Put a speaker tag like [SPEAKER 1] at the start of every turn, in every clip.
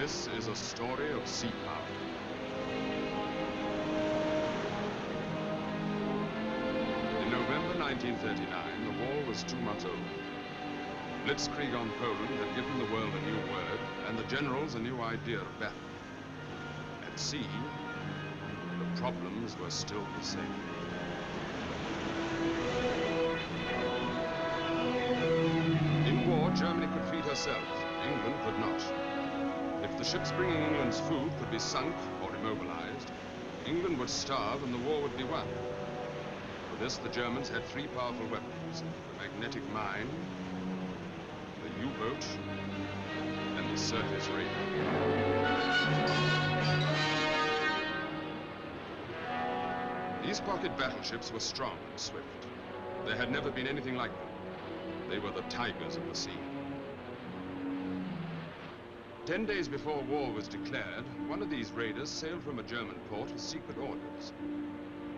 [SPEAKER 1] This is a story of sea power. In November 1939, the war was 2 months old. Blitzkrieg on Poland had given the world a new word and the generals a new idea of battle. At sea, the problems were still the same. In war, Germany could feed herself. England could not. If the ships bringing England's food could be sunk or immobilized, England would starve and the war would be won. For this, the Germans had 3 powerful weapons: the magnetic mine, the U-boat, and the surface radar. These pocket battleships were strong and swift. There had never been anything like them. They were the tigers of the sea. 10 days before war was declared, one of these raiders sailed from a German port with secret orders.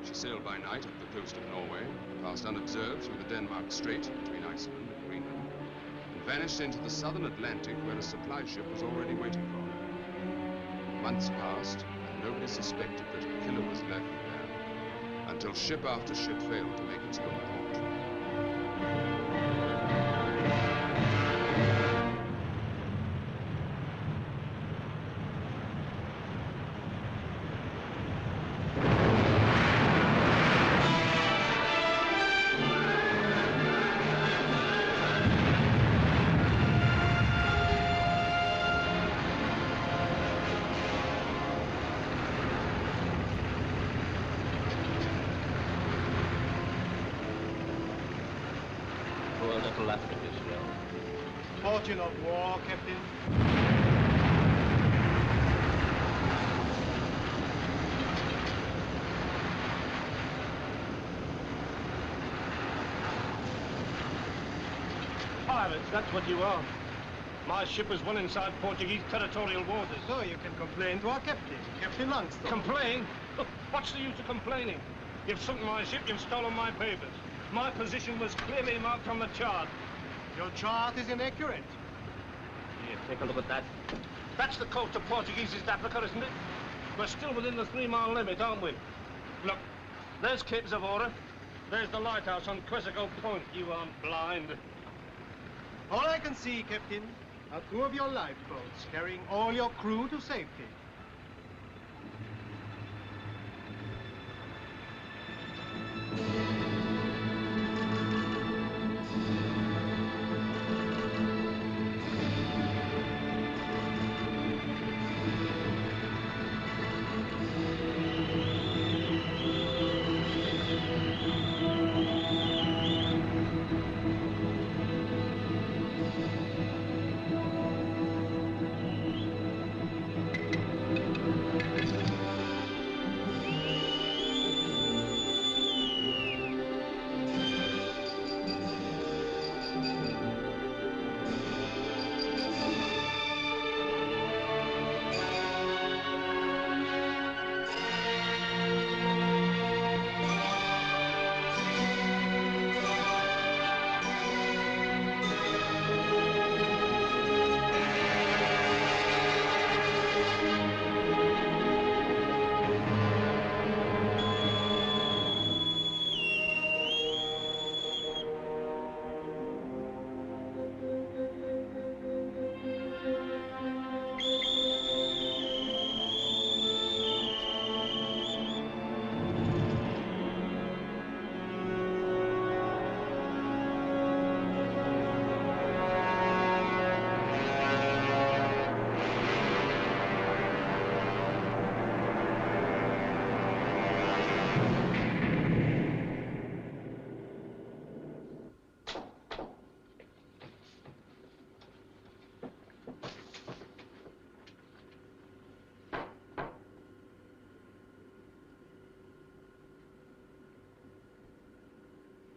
[SPEAKER 1] She sailed by night up the coast of Norway, passed unobserved through the Denmark Strait between Iceland and Greenland, and vanished into the southern Atlantic where a supply ship was already waiting for her. Months passed, and nobody suspected that a killer was lurking there, until ship after ship failed to make its own port.
[SPEAKER 2] Fortune of war, Captain.
[SPEAKER 3] Pirates, that's what you are. My ship was won inside Portuguese territorial waters.
[SPEAKER 2] So you can complain to our captain, Captain Longstone.
[SPEAKER 3] Complain? Look, what's the use of complaining? You've sunk my ship, you've stolen my papers. My position was clearly marked on the chart.
[SPEAKER 2] Your chart is inaccurate.
[SPEAKER 3] Here, take a look at that. That's the coast of Portuguese East Africa, isn't it? We're still within the 3-mile limit, aren't we? Look, there's Cape Zavora. There's the lighthouse on Quesico Point. You aren't blind.
[SPEAKER 2] All I can see, Captain, are 2 of your lifeboats carrying all your crew to safety.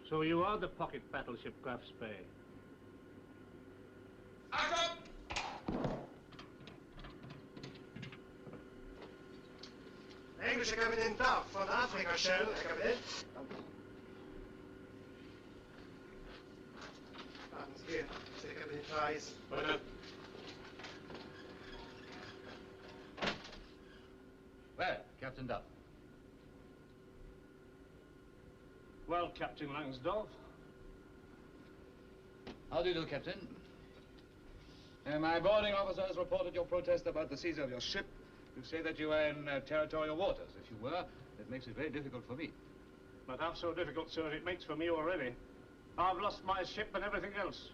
[SPEAKER 3] So you are the pocket battleship Graf Spee.
[SPEAKER 2] Englische kapitein Duff van Afrika Shell, kapitein. Warten Sie hier, der Kapitän Price.
[SPEAKER 4] Captain Duff.
[SPEAKER 3] Well, Captain Langsdorff.
[SPEAKER 4] How do you do, Captain? My boarding officer has reported your protest about the seizure of your ship. You say that you are in territorial waters. If you were, it makes it very difficult for me.
[SPEAKER 3] Not half so difficult, sir, as it makes for me already. I've lost my ship and everything else.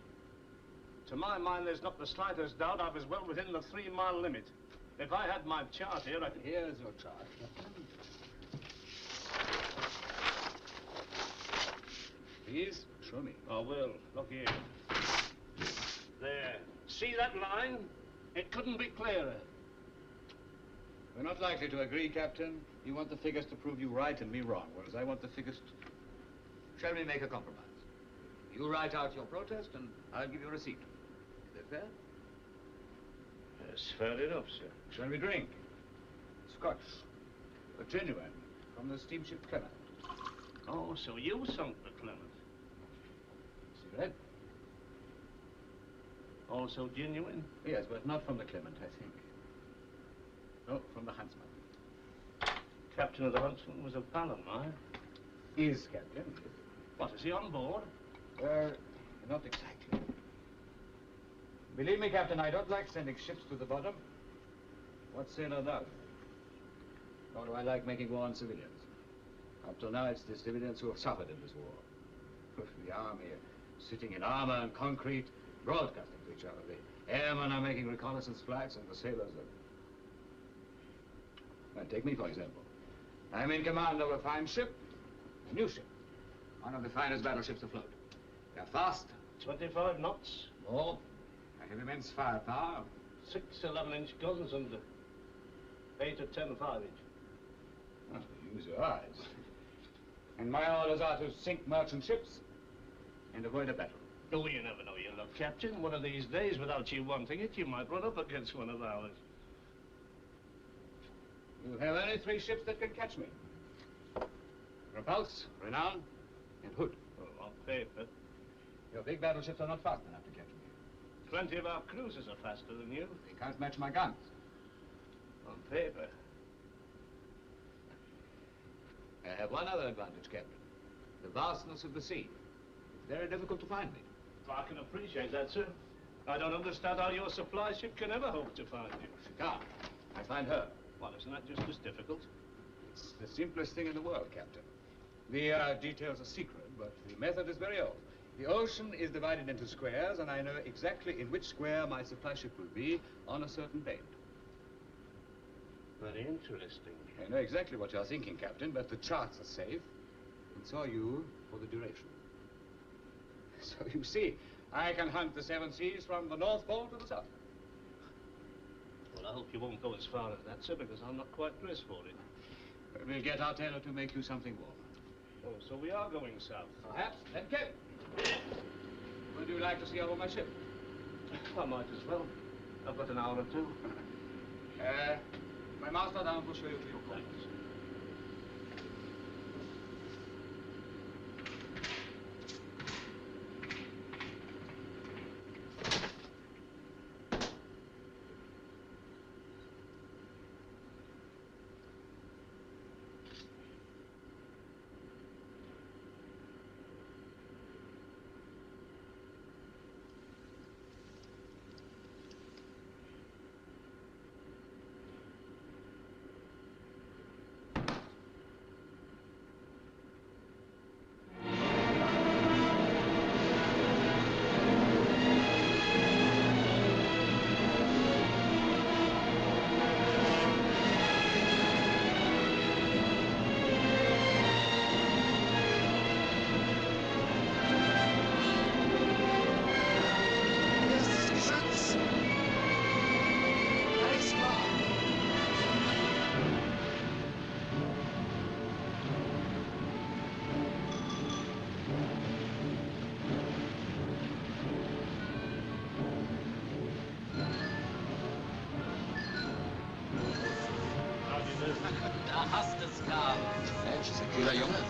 [SPEAKER 3] To my mind, there's not the slightest doubt I was well within the 3-mile limit. If I had my chart here, I could...
[SPEAKER 4] Here's your chart, Captain. Please, show me.
[SPEAKER 3] I will. Look here. There. See that line? It couldn't be clearer.
[SPEAKER 4] We're not likely to agree, Captain. You want the figures to prove you right and me wrong, whereas I want the figures to... Shall we make a compromise? You write out your protest, and I'll give you a receipt. Is that fair?
[SPEAKER 3] That's fair enough, sir.
[SPEAKER 4] Shall we drink? Scotch. A genuine, from the steamship Clement.
[SPEAKER 3] Oh, so you sunk the Clement.
[SPEAKER 4] Cigarette?
[SPEAKER 3] Also genuine?
[SPEAKER 4] Yes, but not from the Clement, I think. No, from the Huntsman.
[SPEAKER 3] Captain of the Huntsman was a pal of mine.
[SPEAKER 4] Is, Captain.
[SPEAKER 3] What, is he on board?
[SPEAKER 4] Not exactly. Believe me, Captain, I don't like sending ships to the bottom. What sailor does? Nor do I like making war on civilians. Up till now, it's the civilians who have suffered in this war. The army are sitting in armor and concrete, broadcasting to each other. The airmen are making reconnaissance flights, and the sailors are... Well, take me, for example. I'm in command of a fine ship, a new ship. One of the finest battleships afloat. They're fast.
[SPEAKER 3] 25 knots.
[SPEAKER 4] More. I have immense firepower.
[SPEAKER 3] 6 11-inch guns and 8 or 10 5-inch.
[SPEAKER 4] Oh, use your eyes. And my orders are to sink merchant ships and avoid a battle.
[SPEAKER 3] Oh, you never know your luck, Captain. One of these days, without you wanting it, you might run up against one of ours.
[SPEAKER 4] You have only 3 ships that can catch me. Repulse, Renown, and Hood.
[SPEAKER 3] Oh, on paper.
[SPEAKER 4] Your big battleships are not fast enough to catch me.
[SPEAKER 3] Plenty of our cruisers are faster than you.
[SPEAKER 4] They can't match my guns.
[SPEAKER 3] On paper.
[SPEAKER 4] I have one other advantage, Captain. The vastness of the sea. It's very difficult to find me.
[SPEAKER 3] I can appreciate that, sir. I don't understand how your supply ship can ever hope to find you.
[SPEAKER 4] She can't. I find her.
[SPEAKER 3] Well, isn't that just as difficult?
[SPEAKER 4] It's the simplest thing in the world, Captain. The details are secret, but the method is very old. The ocean is divided into squares, and I know exactly in which square my supply ship will be on a certain date.
[SPEAKER 3] Very interesting.
[SPEAKER 4] I know exactly what you're thinking, Captain, but the charts are safe, and so are you for the duration. So you see, I can hunt the 7 seas from the North Pole to the South.
[SPEAKER 3] Well, I hope you won't go as far as that, sir, because I'm not quite dressed for it.
[SPEAKER 4] We'll get our tailor to make you something warmer.
[SPEAKER 3] Oh, so we are going south?
[SPEAKER 4] Perhaps. Then, Captain. Would you like to see over my ship?
[SPEAKER 3] I might as well. I've got an hour or two.
[SPEAKER 4] My master down will show you to your quarters.
[SPEAKER 3] Thanks.
[SPEAKER 5] Da hast es, Karl.
[SPEAKER 6] Mensch, ist ein kühler Junge.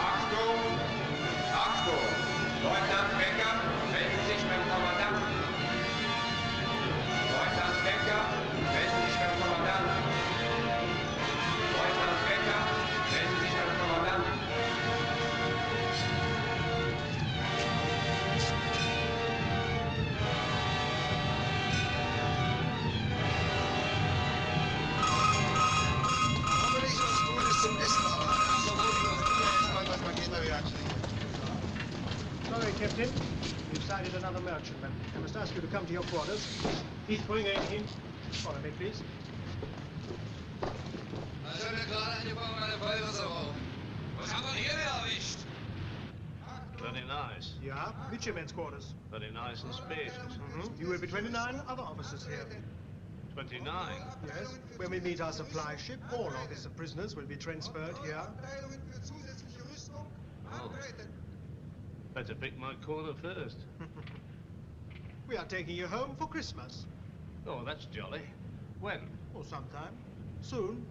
[SPEAKER 7] Achtung! Achtung! Leutnant Becker meldet sich beim Kommandanten. Leutnant Becker meldet sich beim Kommandanten.
[SPEAKER 2] Captain. We've sighted another merchantman. I must ask you to come to your quarters. He's pulling in. Follow me, please.
[SPEAKER 7] Also eine gerade angefangen, meine Feuerwehr. Was haben wir hier erwischt?
[SPEAKER 3] Very nice.
[SPEAKER 2] Yeah, midshipmen's quarters.
[SPEAKER 3] Very nice and spacious.
[SPEAKER 2] You will be 29 other officers here.
[SPEAKER 3] 29.
[SPEAKER 2] Yes. When we meet our supply ship, all officer prisoners will be transferred here.
[SPEAKER 3] Oh. Better pick my quarter first.
[SPEAKER 2] We are taking you home for Christmas.
[SPEAKER 3] Oh, that's jolly. When?
[SPEAKER 2] Or sometime. Soon.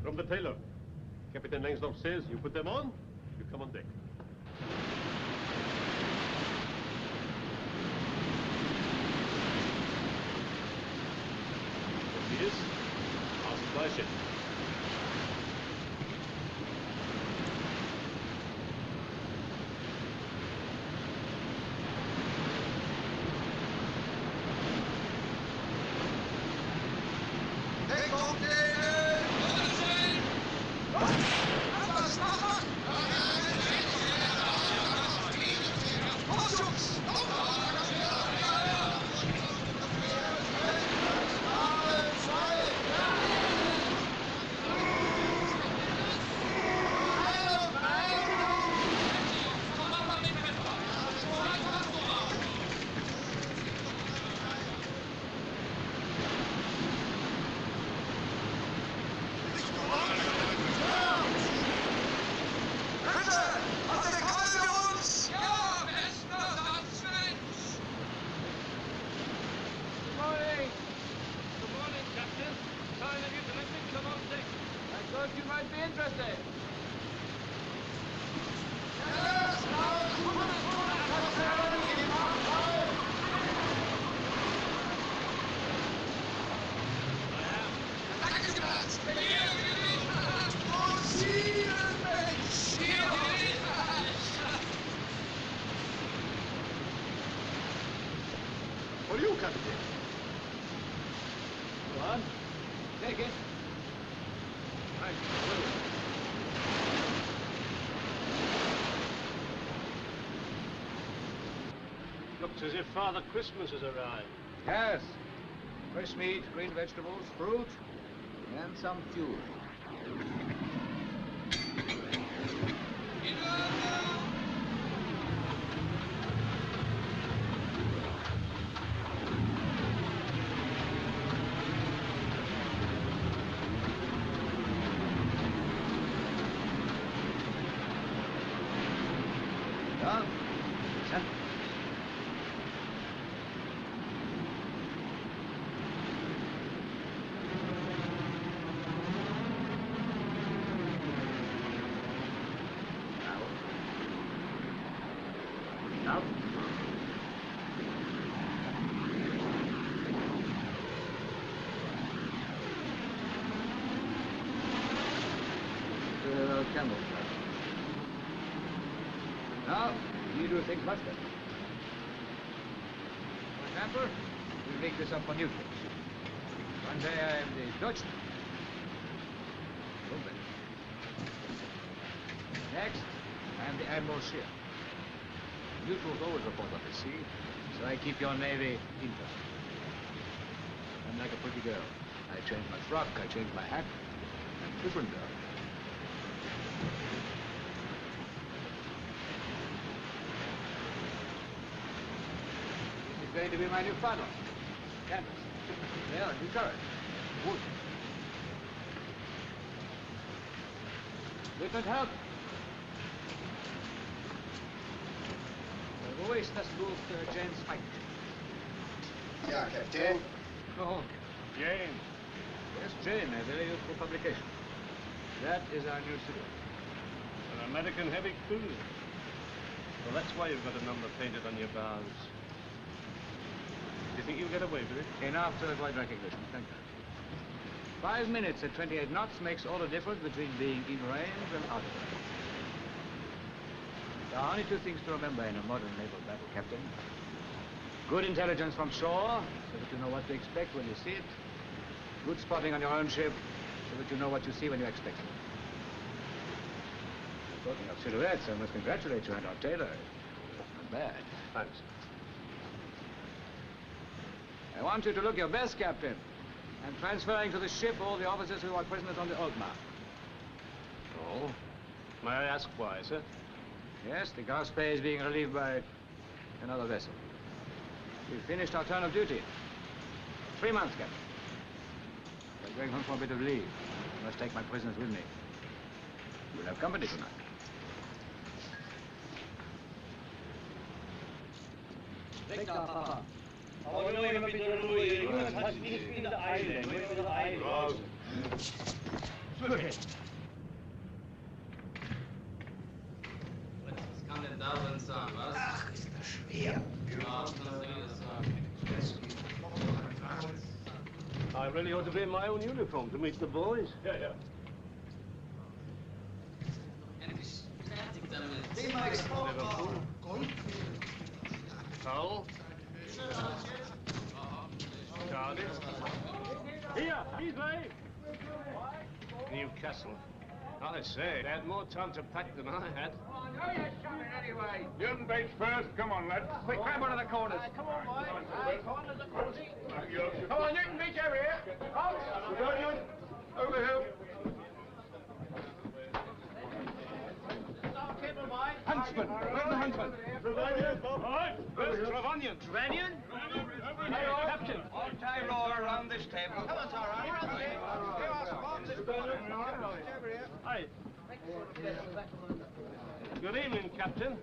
[SPEAKER 6] From the tailor. Captain Langsdorff says you put them on, you come on deck. This is our supply ship. For you, Captain.
[SPEAKER 4] Go on. Take it.
[SPEAKER 6] Right.
[SPEAKER 3] Looks as if Father Christmas has arrived.
[SPEAKER 4] Yes. Fresh meat, green vegetables, fruit, and some fuel. Done. Sir. Now. Candle. Now, you do things much better. For example, we make this up for Newton. One day I am the Dutchman. Next, I am the Admiral ship. Neutrals always report on the sea, so I keep your navy intact. I'm like a pretty girl. I change my frock, I change my hat. I'm a different girl. going to be my new funnel. Canvas. There, new turret. Wood. Lieutenant, help. Wo ist das Buch James Finch?
[SPEAKER 8] Ja, Captain.
[SPEAKER 4] Oh, Jane. Yes, Jane, a very useful publication. That is our new civil.
[SPEAKER 3] An American heavy cruiser. Well, that's why you've got a number painted on your bows. Do you think you'll get away with it?
[SPEAKER 4] Enough to avoid recognition, thank you. 5 minutes at 28 knots makes all the difference between being in range and out of range. There are only 2 things to remember in a modern naval battle, Captain. Good intelligence from shore, so that you know what to expect when you see it. Good spotting on your own ship, so that you know what you see when you expect it. Talking of silhouettes, I must congratulate you and our tailor. Not bad.
[SPEAKER 3] Thanks.
[SPEAKER 4] I want you to look your best, Captain. I'm transferring to the ship all the officers who are prisoners on the Altmark.
[SPEAKER 3] Oh? May I ask why, sir?
[SPEAKER 4] Yes, the Graf Spee is being relieved by another vessel. We've finished our turn of duty. 3 months, Captain. I'm going home for a bit of leave. I must take my prisoners with me. We'll have company tonight.
[SPEAKER 5] Weg da, Papa. Aber nur immer bitte Ruhe. Jungs, hat nicht in der Eile. Nur in der Eile.
[SPEAKER 3] Look.
[SPEAKER 5] Was kann denn darin sein, was?
[SPEAKER 8] Ach, ist das schwer.
[SPEAKER 5] Ja, was kann das wieder sein?
[SPEAKER 3] I really ought to be in my own uniform to meet the boys.
[SPEAKER 6] Yeah.
[SPEAKER 5] En ik is fertig damit.
[SPEAKER 8] Thema Exportware.
[SPEAKER 3] Powell. Charlie. Here, he's late. Newcastle. I say, they had more time to pack than I had.
[SPEAKER 9] Anyway. Newton base first. Come on, lads.
[SPEAKER 4] Quick, grab one of the corners.
[SPEAKER 3] Come on, boys. Corners are cozy.
[SPEAKER 9] Come on, Newton Beach over here. Come on, Newton. Over here.
[SPEAKER 3] Huntsman. Where's the huntsman?
[SPEAKER 9] Trevanion. All right.
[SPEAKER 3] Where's Trevanion? Trevanion? Captain.
[SPEAKER 5] All tie row around this table. Come on, Tara.
[SPEAKER 3] Hi. Good evening, Captain.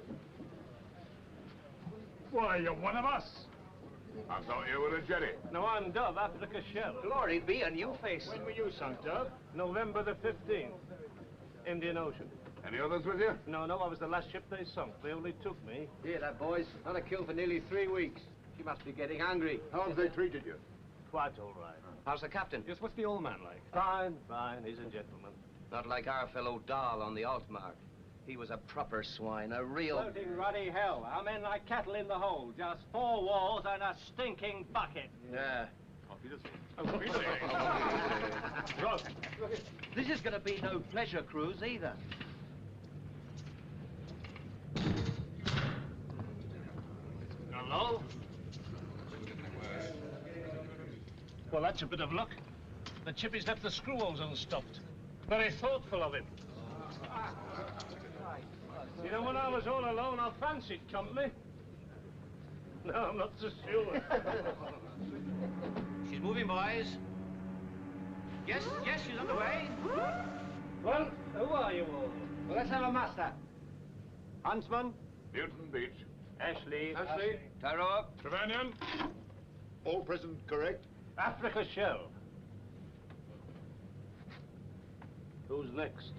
[SPEAKER 9] Why, you're one of us. I thought you were a jetty.
[SPEAKER 3] No, I'm Dove, Africa Shell.
[SPEAKER 5] Glory be on you face.
[SPEAKER 3] When were you sunk, Dove? November the 15th. Indian Ocean.
[SPEAKER 9] Any others with you?
[SPEAKER 3] No, I was the last ship they sunk. They only took me.
[SPEAKER 2] Hear that, boys? Not a kill for nearly 3 weeks. She must be getting hungry.
[SPEAKER 9] How've they treated you?
[SPEAKER 3] Quite all right.
[SPEAKER 2] How's the captain?
[SPEAKER 3] Yes, what's the old man like? Fine. He's a gentleman.
[SPEAKER 2] Not like our fellow Dahl on the Altmark. He was a proper swine, a real...
[SPEAKER 3] Floating ruddy hell. Our men like cattle in the hold. Just 4 walls and a stinking bucket.
[SPEAKER 2] Yeah.
[SPEAKER 5] This is going to be no pleasure cruise either.
[SPEAKER 3] Hello? Well, that's a bit of luck. The chippy's left the screw holes unstopped. Very thoughtful of him. You know, when I was all alone, I fancied company. No, I'm not so sure.
[SPEAKER 5] She's moving, boys. Yes, she's underway.
[SPEAKER 3] Well, who are you all?
[SPEAKER 2] Well, let's have a muster.
[SPEAKER 3] Huntsman?
[SPEAKER 9] Newton Beach.
[SPEAKER 3] Ashley.
[SPEAKER 2] Tie row up.
[SPEAKER 9] Trevanion. All present correct?
[SPEAKER 3] Africa Shell. Who's next?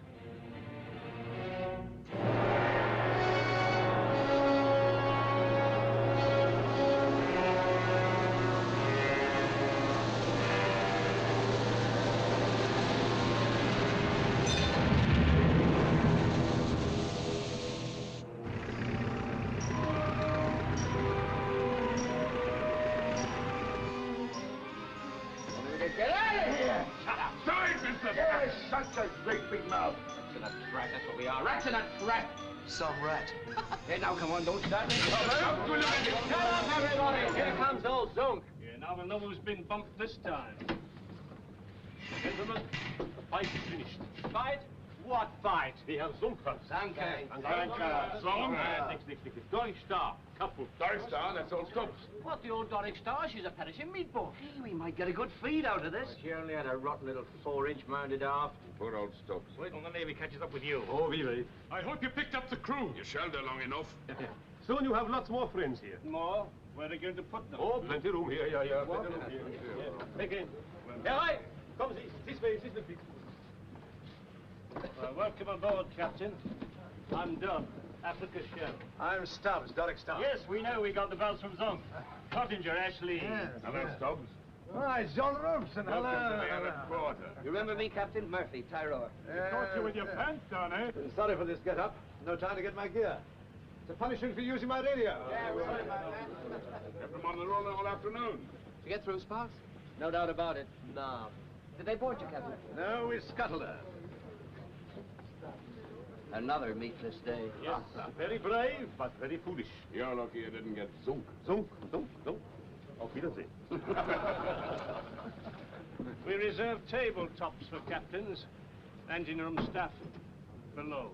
[SPEAKER 2] Get out of here!
[SPEAKER 9] Shut up! Side, mister! Yes, such a great big mouth.
[SPEAKER 2] Rats in a trap, that's what we are. Rats in a trap!
[SPEAKER 8] Some rat.
[SPEAKER 2] Hey, now, come on, don't start me.
[SPEAKER 9] Shut
[SPEAKER 2] up, everybody!
[SPEAKER 3] Here comes old Zonk. Yeah, now we'll know who's been bumped this time. Gentlemen, the fight is finished.
[SPEAKER 2] Fight?
[SPEAKER 3] What fight?
[SPEAKER 6] We have Sumpers.
[SPEAKER 3] Danke.
[SPEAKER 6] Some? Nix. Doric Star, couple.
[SPEAKER 9] Doric Star, that's all Stubbs.
[SPEAKER 3] What, the old Doric Star? She's a perishing meatball. Hey, we might get a good feed out of this.
[SPEAKER 4] She only had a rotten little 4-inch mounted aft.
[SPEAKER 9] Poor old Stubbs.
[SPEAKER 3] Wait till the Navy catches up with you.
[SPEAKER 6] Oh, we will.
[SPEAKER 1] I hope you picked up the crew. You shelled her long enough.
[SPEAKER 6] Soon you have lots more friends here.
[SPEAKER 3] More? Where are they going to put them?
[SPEAKER 6] Oh, plenty room here, yeah. Plenty room here. Take in. Herr, come this way, please.
[SPEAKER 3] Well, welcome aboard, Captain. I'm Dunn, Africa's shell.
[SPEAKER 2] I'm Stubbs, Doric Stubbs.
[SPEAKER 3] Yes, we know we got the bells from Zunk. Cottinger, Ashley.
[SPEAKER 2] Yes.
[SPEAKER 9] Hello, Stubbs.
[SPEAKER 2] Oh, it's John Robson.
[SPEAKER 9] Welcome to the Arab quarter.
[SPEAKER 5] You remember me, Captain? Murphy, Tyrone.
[SPEAKER 2] Caught you with your pants down, eh?
[SPEAKER 10] Sorry for this get-up. No time to get my gear. It's a punishment for using my radio.
[SPEAKER 9] Kept them on the roll all afternoon.
[SPEAKER 5] Did you get through, Sparks? No doubt about it. No. Did they board you, Captain?
[SPEAKER 10] No, we scuttled her.
[SPEAKER 5] Another meatless day.
[SPEAKER 6] Yes, very brave, but very foolish.
[SPEAKER 9] You're lucky you didn't get Zunk.
[SPEAKER 6] Zunk. Auf Wiedersehen.
[SPEAKER 3] We reserve tabletops for captains. Engine room staff below.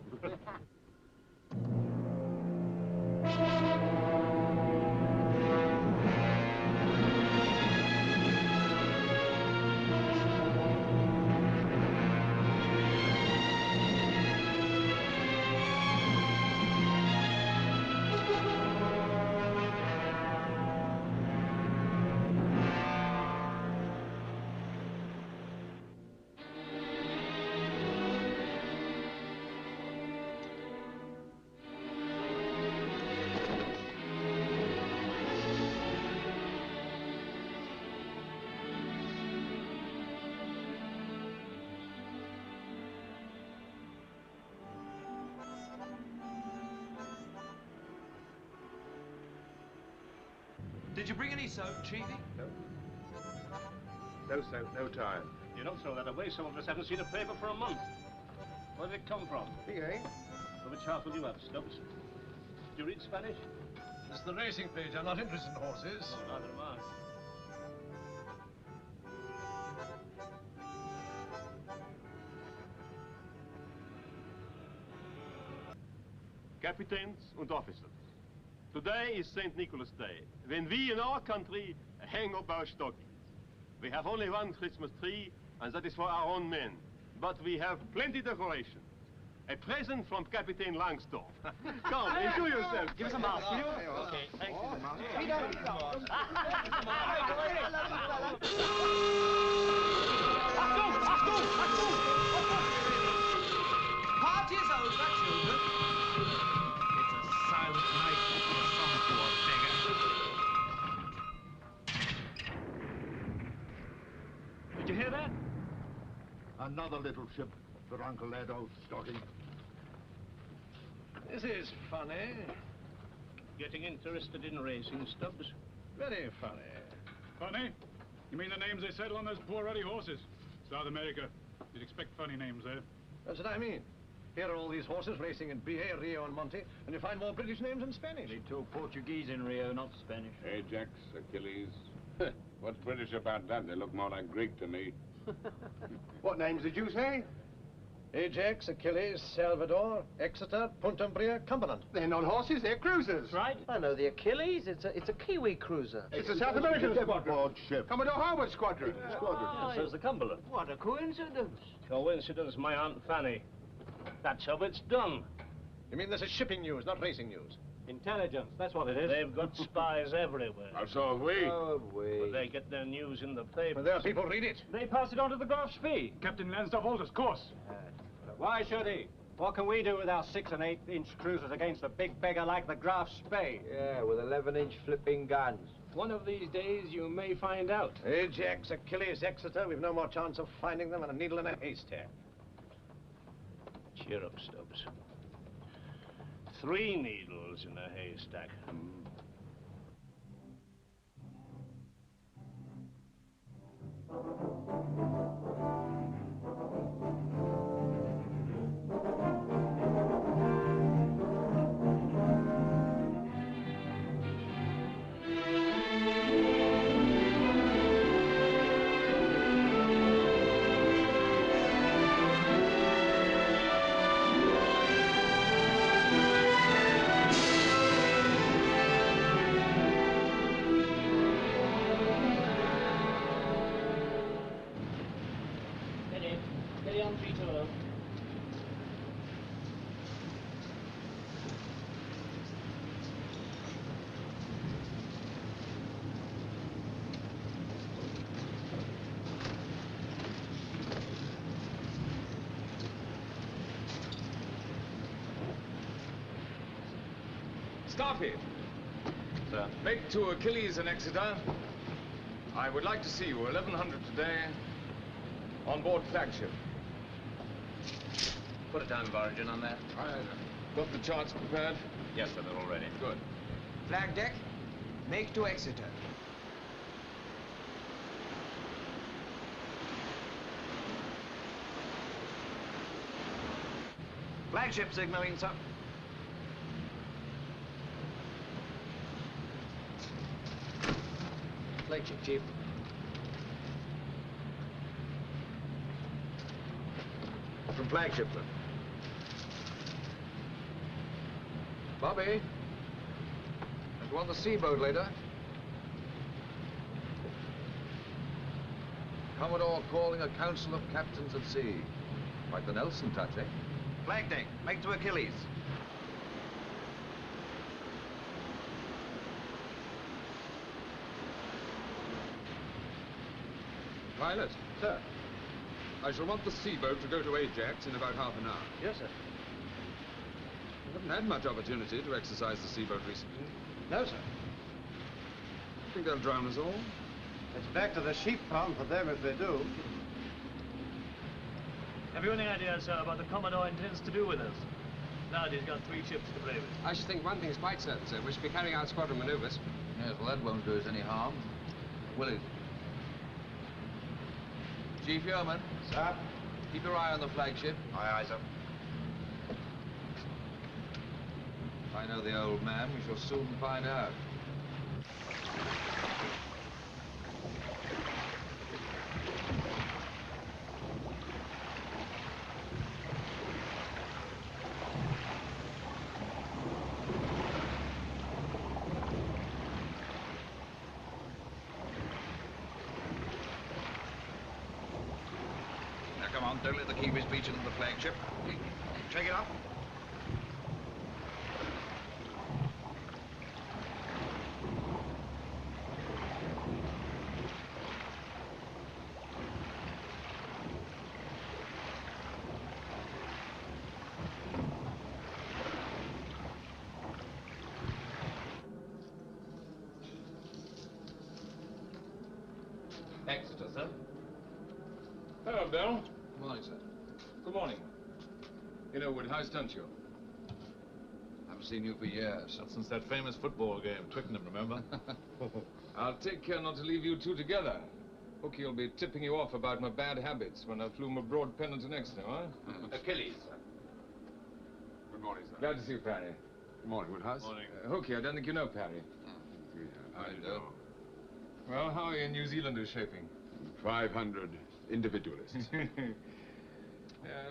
[SPEAKER 8] Did you bring any soap, Chiefy?
[SPEAKER 9] No soap, no time.
[SPEAKER 3] You don't throw that away. Some of us haven't seen a paper for a month. Where did it come from?
[SPEAKER 10] PA?
[SPEAKER 3] Well, which half will you have, Stubbs? Do you read Spanish?
[SPEAKER 10] It's the racing page. I'm not interested in horses.
[SPEAKER 3] Oh, neither am I.
[SPEAKER 6] Captains and officers. Today is St. Nicholas Day, when we in our country hang up our stockings. We have only one Christmas tree, and that is for our own men. But we have plenty decoration. A present from Captain Langsdorff. Come, enjoy yourself.
[SPEAKER 3] Give us a mouse, will you? Okay, thanks.
[SPEAKER 8] Party's over, children. It's a silent night for some poor beggar.
[SPEAKER 3] Did you hear that?
[SPEAKER 10] Another little ship for Uncle Edo's stocking. This is funny.
[SPEAKER 3] Getting interested in racing, Stubbs?
[SPEAKER 10] Very funny.
[SPEAKER 11] Funny? You mean the names they settle on those poor ruddy horses? South America. You'd expect funny names there.
[SPEAKER 10] That's what I mean. Here are all these horses racing in BA, Rio, and Monte, and you find more British names than Spanish.
[SPEAKER 4] They talk Portuguese in Rio, not Spanish.
[SPEAKER 9] Ajax, Achilles. What's British about that? They look more like Greek to me.
[SPEAKER 2] What names did you say?
[SPEAKER 10] Ajax, Achilles, Salvador, Exeter, Puntambria, Cumberland.
[SPEAKER 2] They're not horses, they're cruisers.
[SPEAKER 3] Right?
[SPEAKER 5] I know the Achilles. It's a Kiwi cruiser.
[SPEAKER 2] It's a South American squadron.
[SPEAKER 10] ship.
[SPEAKER 2] Commodore Harwood Squadron.
[SPEAKER 3] Oh, so's the Cumberland.
[SPEAKER 5] What a coincidence.
[SPEAKER 3] Coincidence, my Aunt Fanny. That's how it's done.
[SPEAKER 10] You mean this is shipping news, not racing news?
[SPEAKER 3] Intelligence, that's what it is. They've got spies everywhere.
[SPEAKER 9] So have we.
[SPEAKER 5] Oh,
[SPEAKER 3] But they get their news in the paper.
[SPEAKER 10] Well, there people read it.
[SPEAKER 11] They pass it on to the Graf Spee. Captain Lansdowne Walter's course.
[SPEAKER 4] Why should he? What can we do with our 6- and 8-inch cruisers against a big beggar like the Graf Spee?
[SPEAKER 5] Yeah, with 11-inch flipping guns.
[SPEAKER 3] One of these days, you may find out.
[SPEAKER 10] Ajax, Achilles, Exeter, we've no more chance of finding them than a needle in a haystack.
[SPEAKER 3] Cheer up, Stubbs. 3 needles in a haystack.
[SPEAKER 5] Carry on 320.
[SPEAKER 1] Stop it.
[SPEAKER 3] Sir.
[SPEAKER 1] Make to Achilles and Exeter. I would like to see you 1100 today on board flagship.
[SPEAKER 4] Put a time of origin on that.
[SPEAKER 1] Got the charts prepared?
[SPEAKER 4] Yes, sir, they're all ready.
[SPEAKER 1] Good.
[SPEAKER 12] Flag deck, make to Exeter.
[SPEAKER 4] Flagship signaling, sir. Flagship, Chief. From flagship, sir. Bobby, go on the seaboat later. Commodore calling a council of captains at sea. Like the Nelson touch, eh? Flag deck, make to Achilles.
[SPEAKER 1] Pilot.
[SPEAKER 4] Sir.
[SPEAKER 1] I shall want the seaboat to go to Ajax in about half an hour.
[SPEAKER 4] Yes, sir.
[SPEAKER 1] You haven't had much opportunity to exercise the seaboat recently.
[SPEAKER 4] No, sir.
[SPEAKER 1] Think they'll drown us all?
[SPEAKER 2] It's back to the sheep pound for them if they do.
[SPEAKER 5] Have you any idea, sir, what the Commodore intends to do with us? Now that he's got 3 ships to play with.
[SPEAKER 13] I should think one thing's quite certain, sir. We should be carrying out squadron maneuvers.
[SPEAKER 4] Yes, well, that won't do us any harm. Will it? Chief Yeoman.
[SPEAKER 2] Sir?
[SPEAKER 4] Keep your eye on the flagship. Aye, aye, sir. If I know the old man, we shall soon find out. Now, come on, don't let the Kiwis beach into the flagship. Take it up.
[SPEAKER 1] Exeter, sir. Hello, Bill.
[SPEAKER 4] Good morning, sir.
[SPEAKER 1] Good morning. You know Woodhouse, don't you?
[SPEAKER 4] Haven't seen you for years.
[SPEAKER 11] Not since that famous football game, Twickenham, remember?
[SPEAKER 1] I'll take care not to leave you two together. Hooky will be tipping you off about my bad habits when I flew my broad pennant in Exeter, huh?
[SPEAKER 4] Achilles, sir.
[SPEAKER 1] Good morning, sir. Glad to see you, Parry. Good morning, Woodhouse.
[SPEAKER 11] Morning.
[SPEAKER 1] Hooky, I don't think you know Parry.
[SPEAKER 4] I do.
[SPEAKER 1] Well, how are your New Zealanders shaping? 500 individualists.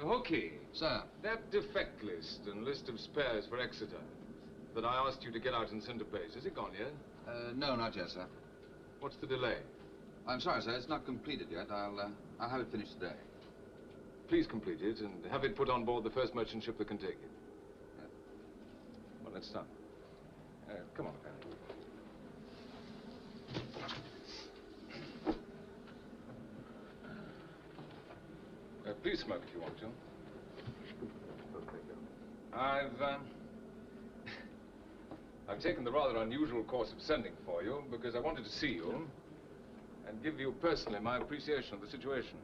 [SPEAKER 1] Hooky.
[SPEAKER 4] Sir.
[SPEAKER 1] That defect list and list of spares for Exeter that I asked you to get out and send to base, is it gone yet?
[SPEAKER 4] No, not yet, sir.
[SPEAKER 1] What's the delay?
[SPEAKER 4] I'm sorry, sir. It's not completed yet. I'll have it finished today.
[SPEAKER 1] Please complete it and have it put on board the first merchant ship that can take it. Well, let's start. Come on, Parry. Please smoke if you want to. I've taken the rather unusual course of sending for you because I wanted to see you and give you personally my appreciation of the situation.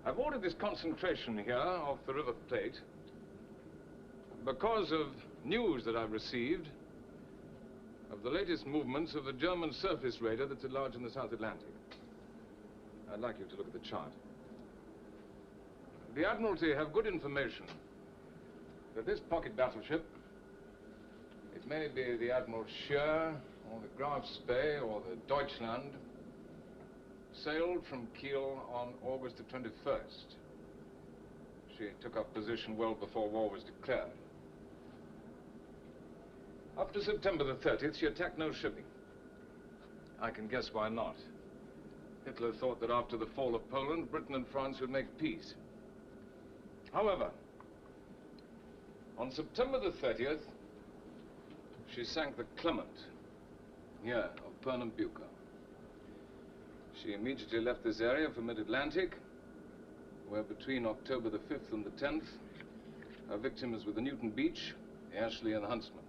[SPEAKER 1] I've ordered this concentration here off the River Plate because of news that I've received of the latest movements of the German surface raider that's at large in the South Atlantic. I'd like you to look at the chart. The Admiralty have good information that this pocket battleship, it may be the Admiral Scheer, or the Graf Spee, or the Deutschland, sailed from Kiel on August the 21st. She took up position well before war was declared. Up to September the 30th, she attacked no shipping. I can guess why not.
[SPEAKER 14] Hitler thought that after the fall of Poland, Britain and France would make peace. However, on September the 30th, she sank the Clement, here of Pernambuco. She immediately left this area for mid-Atlantic, where between October the 5th and the 10th, her victims were the Newton Beach, the Ashley, and the Huntsman.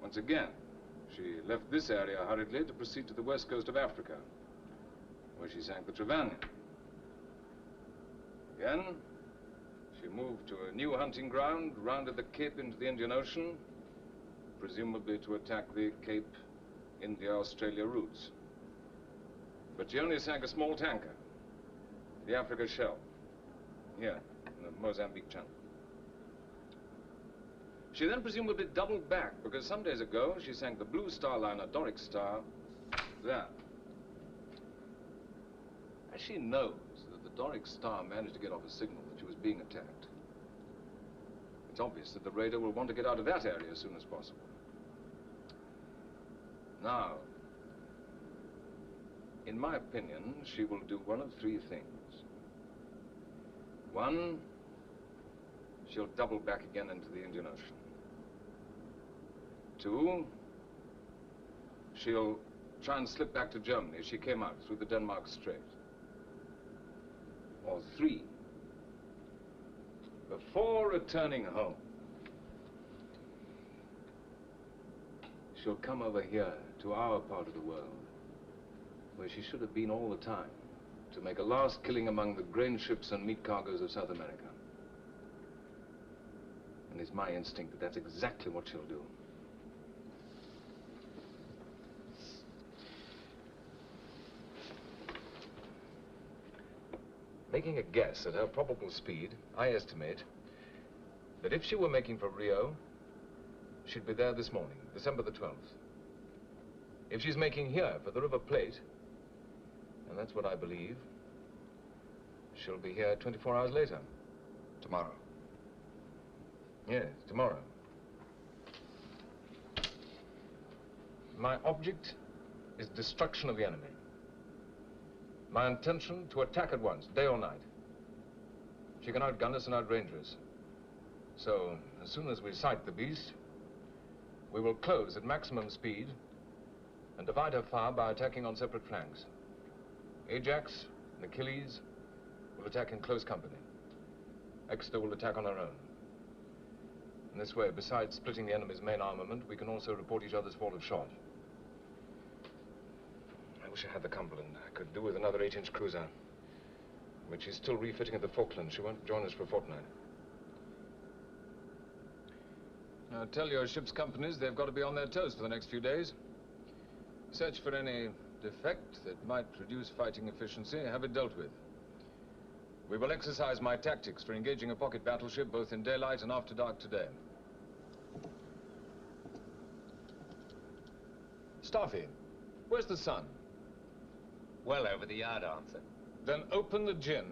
[SPEAKER 14] Once again, she left this area hurriedly to proceed to the west coast of Africa, where she sank the Trevannion. Again, she moved to a new hunting ground, rounded the Cape into the Indian Ocean, presumably to attack the Cape, India, Australia routes. But she only sank a small tanker, the Africa Shell, here in the Mozambique Channel. She then presumably doubled back, because some days ago she sank the Blue Star liner Doric Star there. As she knows that the Doric Star managed to get off a signal that she was being attacked, it's obvious that the raider will want to get out of that area as soon as possible. Now, in my opinion, she will do one of three things. One, she'll double back again into the Indian Ocean. Two, she'll try and slip back to Germany as she came out through the Denmark Strait. Or three, before returning home, she'll come over here to our part of the world, where she should have been all the time, to make a last killing among the grain ships and meat cargoes of South America. And it's my instinct that that's exactly what she'll do. Making a guess at her probable speed, I estimate that if she were making for Rio, she'd be there this morning, December the 12th. If she's making here for the River Plate, and that's what I believe, she'll be here 24 hours later. Tomorrow. Yes, tomorrow. My object is destruction of the enemy. My intention to attack at once, day or night. She can outgun us and outrange us. So, as soon as we sight the beast, we will close at maximum speed and divide her fire by attacking on separate flanks. Ajax and Achilles will attack in close company. Exeter will attack on her own. In this way, besides splitting the enemy's main armament, we can also report each other's fall of shot. I wish I had the Cumberland. I could do with another 8-inch cruiser. But she's still refitting at the Falklands. She won't join us for a fortnight. Now, tell your ship's companies they've got to be on their toes for the next few days. Search for any defect that might reduce fighting efficiency, have it dealt with. We will exercise my tactics for engaging a pocket battleship both in daylight and after dark today. Staffy, where's the sun?
[SPEAKER 15] Well over the yard arm, sir.
[SPEAKER 14] Then open the gin.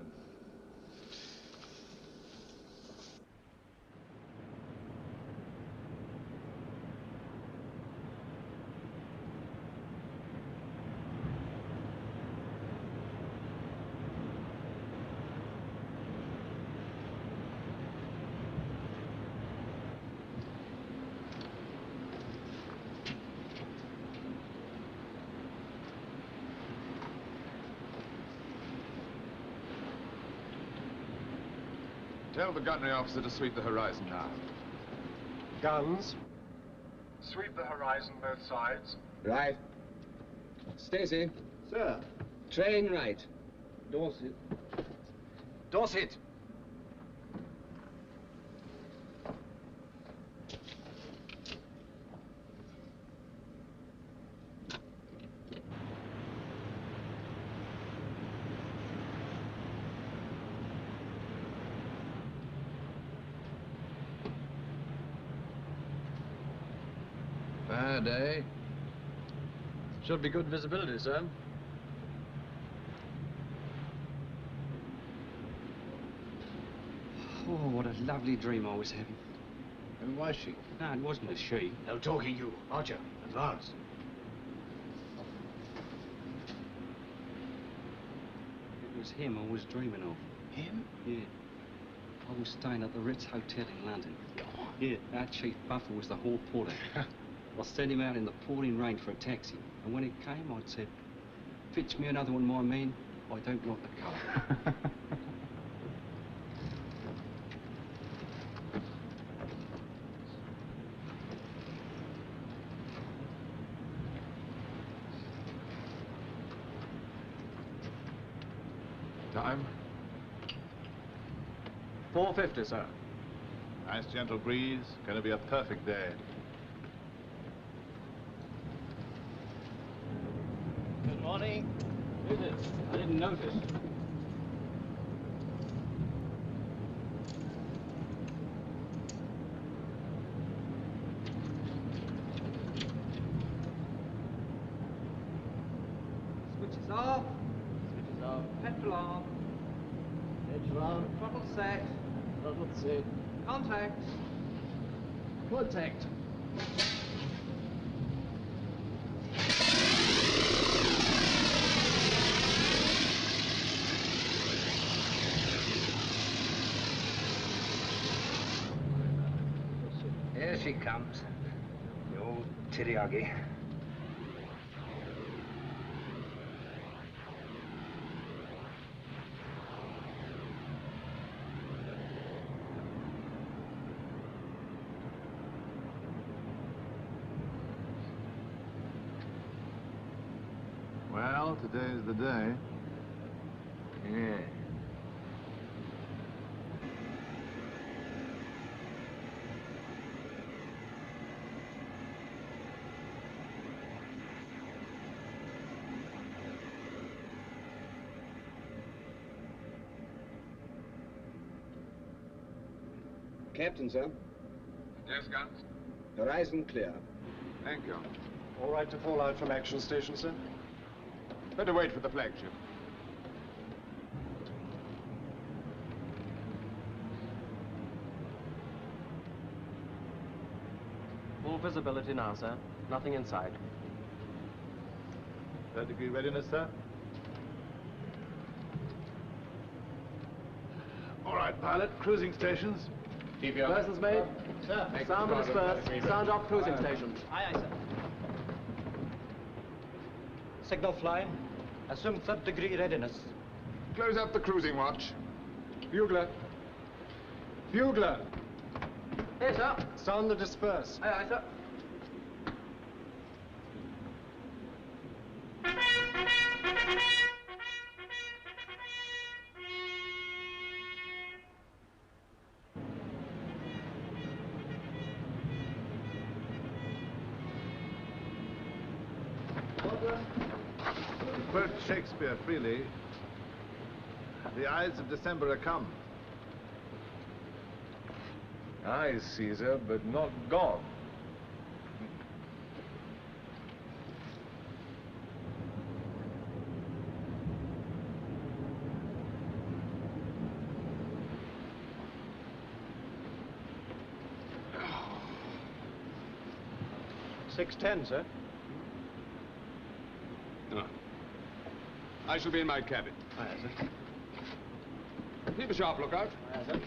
[SPEAKER 1] Tell the gunnery officer to sweep the horizon now.
[SPEAKER 2] Guns. Sweep the horizon both sides.
[SPEAKER 13] Right. Stacy.
[SPEAKER 2] Sir.
[SPEAKER 13] Train right. Dorset.
[SPEAKER 2] Dorset.
[SPEAKER 10] Fair day. Should be good visibility, sir.
[SPEAKER 13] Oh, what a lovely dream I was having.
[SPEAKER 10] Who was she?
[SPEAKER 13] No, it wasn't a she.
[SPEAKER 2] No talking you. Archer, advance.
[SPEAKER 13] was him I was dreaming of.
[SPEAKER 16] Him?
[SPEAKER 13] Yeah. I was staying at the Ritz Hotel in London. Yeah, our chief buffer was the hall porter. I sent him out in the pouring rain for a taxi, and when it came, I'd said, "Fetch me another one, my man. I don't want the colour."
[SPEAKER 14] Time?
[SPEAKER 10] 4:50, sir. Nice gentle breeze. Going to be a perfect day.
[SPEAKER 3] Good morning. Who's it? I didn't notice.
[SPEAKER 12] Switches off. Switches off. Petrol on.
[SPEAKER 3] Petrol on.
[SPEAKER 12] Throttle set.
[SPEAKER 3] Throttle set.
[SPEAKER 12] Contact.
[SPEAKER 3] Contact.
[SPEAKER 17] Here she comes, the old Tiriagi.
[SPEAKER 10] Well, today's the day.
[SPEAKER 17] Yeah.
[SPEAKER 13] Captain, sir.
[SPEAKER 1] Yes, Guns?
[SPEAKER 13] Horizon clear.
[SPEAKER 1] Thank you.
[SPEAKER 2] All right to fall out from action station, sir?
[SPEAKER 1] Better wait for the flagship.
[SPEAKER 2] Full visibility now, sir. Nothing inside.
[SPEAKER 10] 3rd-degree readiness, sir. All right, pilot. Cruising stations.
[SPEAKER 14] Keep your...
[SPEAKER 2] Persons made.
[SPEAKER 10] Sir.
[SPEAKER 2] Sound dispersed. Sound off cruising stations.
[SPEAKER 12] Aye, aye, sir. Signal flying. Assume 3rd-degree readiness.
[SPEAKER 1] Close up the cruising watch. Bugler. Bugler.
[SPEAKER 12] Hey, sir.
[SPEAKER 2] Sound the disperse.
[SPEAKER 12] Aye, aye, sir.
[SPEAKER 10] To quote Shakespeare freely, the eyes of December are come.
[SPEAKER 14] Aye, Caesar, but not gone.
[SPEAKER 2] $6.10, sir.
[SPEAKER 1] No. I shall be in my cabin.
[SPEAKER 2] Aye, sir.
[SPEAKER 1] Keep a sharp lookout.
[SPEAKER 2] Aye, sir.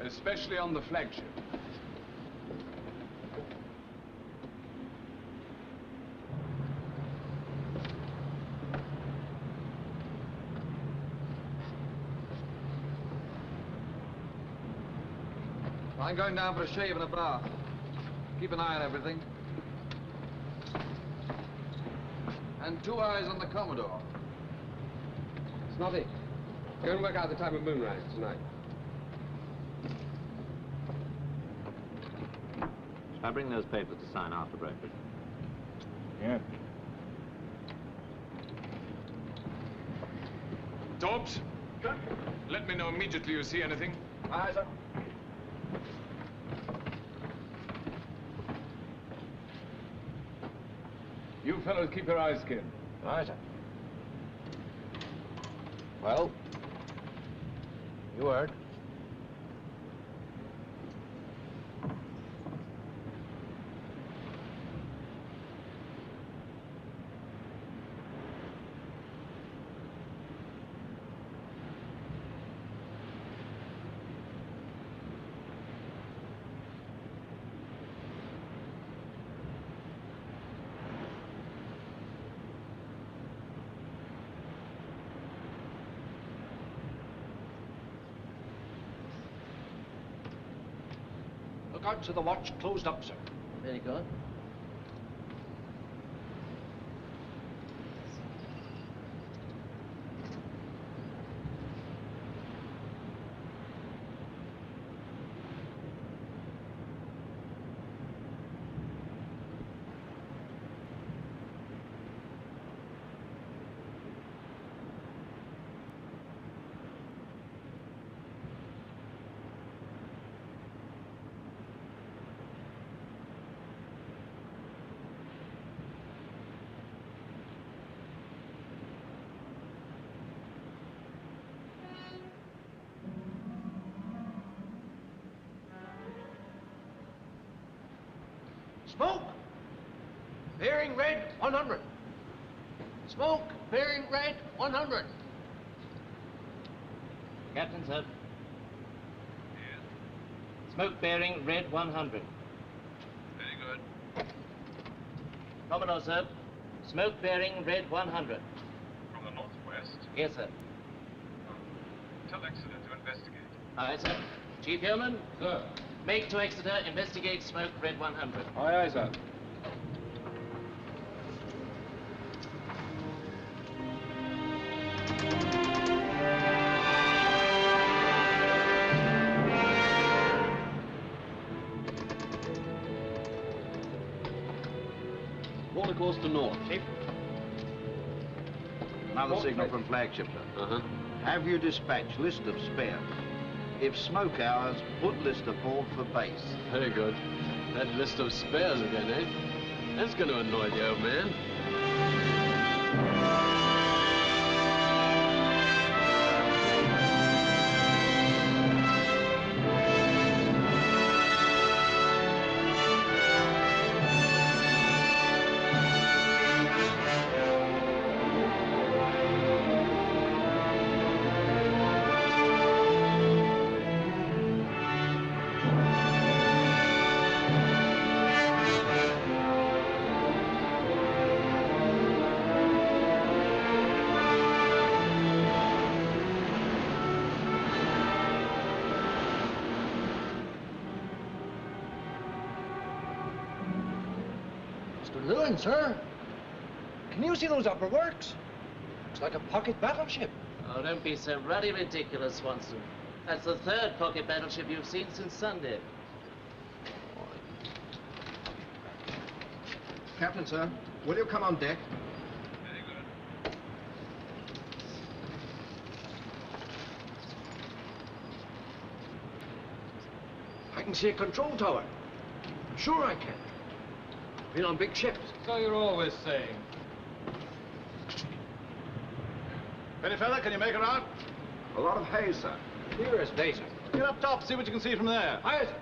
[SPEAKER 1] Especially on the flagship.
[SPEAKER 16] I'm going down for a shave and a bath. Keep an eye on everything. And 2 eyes on the Commodore.
[SPEAKER 13] Snotty, go and work out the time of moonrise tonight.
[SPEAKER 15] Shall I bring those papers to sign after breakfast?
[SPEAKER 14] Yeah.
[SPEAKER 1] Dobbs, let me know immediately you see anything.
[SPEAKER 16] Aye, sir.
[SPEAKER 14] You fellows keep your eyes skinned.
[SPEAKER 16] Aye, sir.
[SPEAKER 10] Well, you heard.
[SPEAKER 17] lookouts of the watch closed up, sir.
[SPEAKER 3] Very good.
[SPEAKER 17] Smoke! Bearing red, 100. Smoke! Bearing red, 100.
[SPEAKER 3] Captain, sir.
[SPEAKER 7] Yes.
[SPEAKER 3] Smoke bearing red 100.
[SPEAKER 7] Very good.
[SPEAKER 3] Commodore, sir. Smoke bearing red 100.
[SPEAKER 7] From the northwest,
[SPEAKER 3] Yes, sir.
[SPEAKER 7] tell Exeter to investigate.
[SPEAKER 3] Aye, sir. Chief Yeoman,
[SPEAKER 4] Sir.
[SPEAKER 3] make to Exeter, investigate smoke red 100.
[SPEAKER 4] Aye, aye, sir.
[SPEAKER 13] Water course to north.
[SPEAKER 3] Chief.
[SPEAKER 17] Another signal from flagship, sir.
[SPEAKER 13] Uh-huh.
[SPEAKER 17] Have you dispatched list of spares? If smoke hours, put list aboard for base.
[SPEAKER 13] Very good. That list of spares again, eh? That's going to annoy the old man.
[SPEAKER 17] Lewin, sir. Can you see those upper works? Looks like a pocket battleship.
[SPEAKER 3] Oh, don't be so ruddy ridiculous, Swanson. That's the third pocket battleship you've seen since Sunday.
[SPEAKER 17] Captain, sir, will you come on deck?
[SPEAKER 7] Very good.
[SPEAKER 17] I can see a control tower. Sure I can. Been on big ships.
[SPEAKER 4] So you're always saying.
[SPEAKER 10] Penny fella, can you make her out?
[SPEAKER 17] A lot of hay, sir. Clear as day, sir.
[SPEAKER 10] Get up top, see what you can see from there.
[SPEAKER 17] Aye, sir.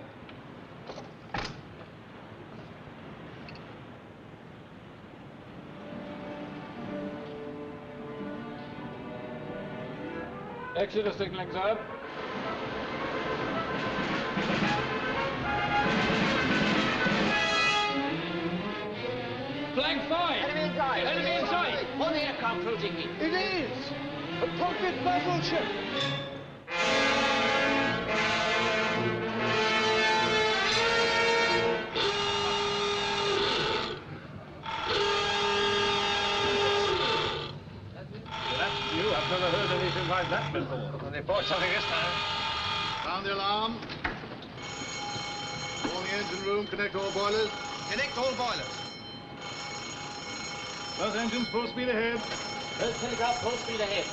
[SPEAKER 4] Exeter signaling, sir. Flank 5!
[SPEAKER 3] Enemy in sight!
[SPEAKER 4] Enemy in sight!
[SPEAKER 3] On the aircraft routing in.
[SPEAKER 17] It is! A pocket battleship!
[SPEAKER 11] That's new. I've never heard anything like that before.
[SPEAKER 7] Well, they bought something this time.
[SPEAKER 10] Sound the alarm. Go in the engine room, connect all boilers.
[SPEAKER 2] Connect all boilers.
[SPEAKER 10] Those engines full speed ahead.
[SPEAKER 3] Those telegraph full speed ahead.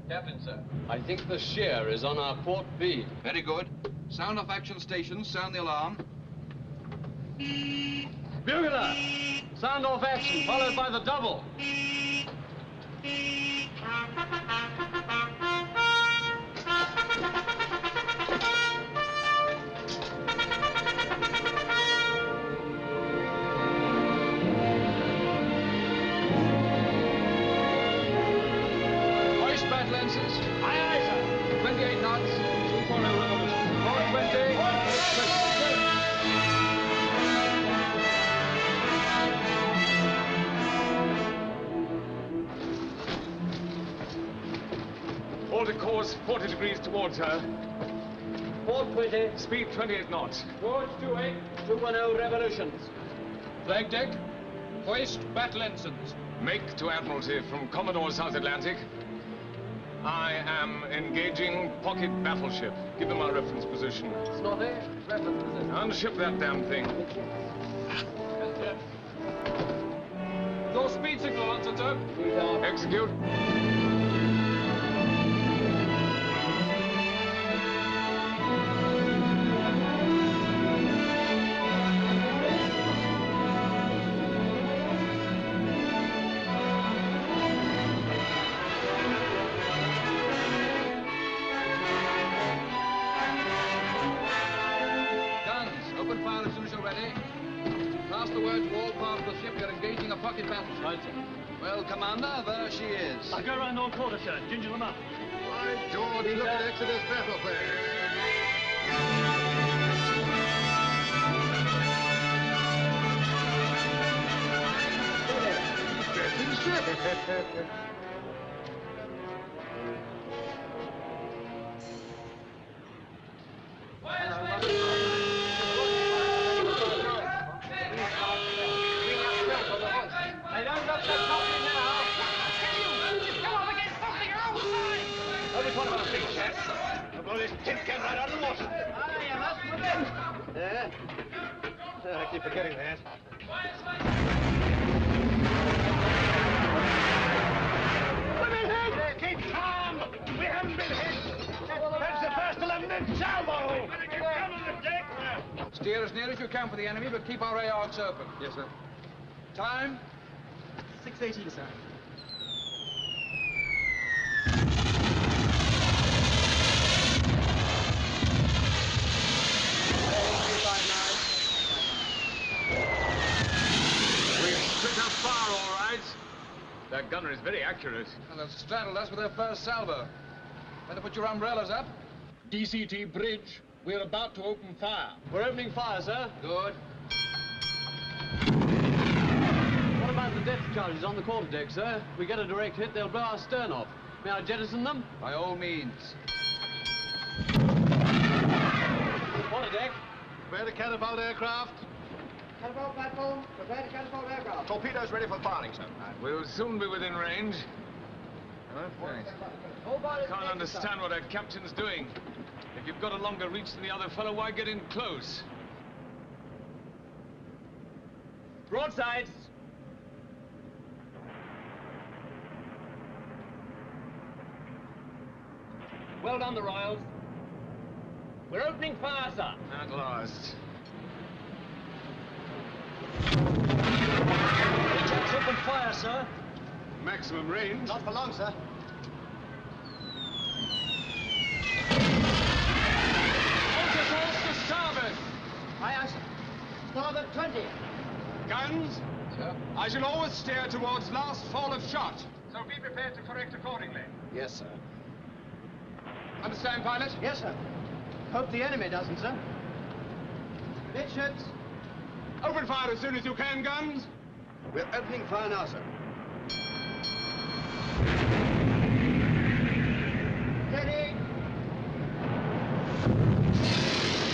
[SPEAKER 14] Captain, sir.
[SPEAKER 13] I think the shear is on our port beam.
[SPEAKER 16] Very good. Sound off action stations. Sound the alarm.
[SPEAKER 4] Bugler! Sound off action, followed by the double.
[SPEAKER 16] Hoist back lenses.
[SPEAKER 3] Aye, aye, sir.
[SPEAKER 16] 28 knots. 240 revolution. 420.
[SPEAKER 6] Hold the course 40 degrees towards her.
[SPEAKER 5] Port 20.
[SPEAKER 14] Speed 28 knots.
[SPEAKER 5] Forge 28. 210 revolutions.
[SPEAKER 4] Flag deck. Hoist battle ensigns.
[SPEAKER 14] Make to Admiralty from Commodore South Atlantic. I am engaging pocket battleship. Give them our reference position.
[SPEAKER 5] It's not there. Reference position.
[SPEAKER 14] Unship that damn thing.
[SPEAKER 4] Your speed signal answered, sir.
[SPEAKER 14] Execute.
[SPEAKER 16] Open fire as soon as you're ready. Pass the word to all parts of the ship you're engaging a pocket battleship.
[SPEAKER 5] Right, sir.
[SPEAKER 16] Well, Commander, there she is.
[SPEAKER 3] I'll go around all quarter, sir. Ginger them up.
[SPEAKER 10] By George, look at Exeter's battle flag.
[SPEAKER 5] They don't look so cocky now. Come on, against something your own side.
[SPEAKER 3] Only one of us big chaps. I've got this tin can right out of the water.
[SPEAKER 5] Aye, you must prevent.
[SPEAKER 3] Yeah. I keep forgetting that. We've been hit! Keep calm! We haven't been hit! That's the first 11 in salvo! Come on the deck!
[SPEAKER 16] Steer as near as you can for the enemy, but keep our arcs open.
[SPEAKER 10] Yes, sir.
[SPEAKER 16] Time?
[SPEAKER 12] 6:18, sir.
[SPEAKER 14] We've split her fire, all right. That gunner is very accurate.
[SPEAKER 16] And they've straddled us with their first salvo. Better put your umbrellas up.
[SPEAKER 4] DCT bridge. We're about to open fire.
[SPEAKER 5] We're opening fire, sir.
[SPEAKER 16] Good.
[SPEAKER 5] What about the depth charges on the quarterdeck, sir? If we get a direct hit, they'll blow our stern off. May I jettison them?
[SPEAKER 16] By all means.
[SPEAKER 5] Quarterdeck.
[SPEAKER 10] Prepare to catapult aircraft.
[SPEAKER 12] Catapult platform. Prepare to catapult aircraft.
[SPEAKER 3] Torpedoes ready for firing, sir.
[SPEAKER 14] We'll soon be within range.
[SPEAKER 10] Thanks.
[SPEAKER 14] Can't understand what that captain's doing. If you've got a longer reach than the other fellow, why get in close?
[SPEAKER 3] Broadsides! Well done, the Royals. We're opening fire, sir.
[SPEAKER 14] At last.
[SPEAKER 5] Chaps, open fire, sir.
[SPEAKER 10] Maximum range.
[SPEAKER 2] Not for long, sir.
[SPEAKER 14] To starboard!
[SPEAKER 12] Aye, sir. Starboard 20.
[SPEAKER 1] Guns?
[SPEAKER 16] Sir?
[SPEAKER 1] I shall always steer towards last fall of shot.
[SPEAKER 3] So be prepared to correct accordingly.
[SPEAKER 16] Yes, sir.
[SPEAKER 1] Understand, pilot?
[SPEAKER 2] Yes, sir. Hope the enemy doesn't, sir. Midships.
[SPEAKER 1] Open fire as soon as you can, guns.
[SPEAKER 2] We're opening fire now, sir.
[SPEAKER 12] Steady.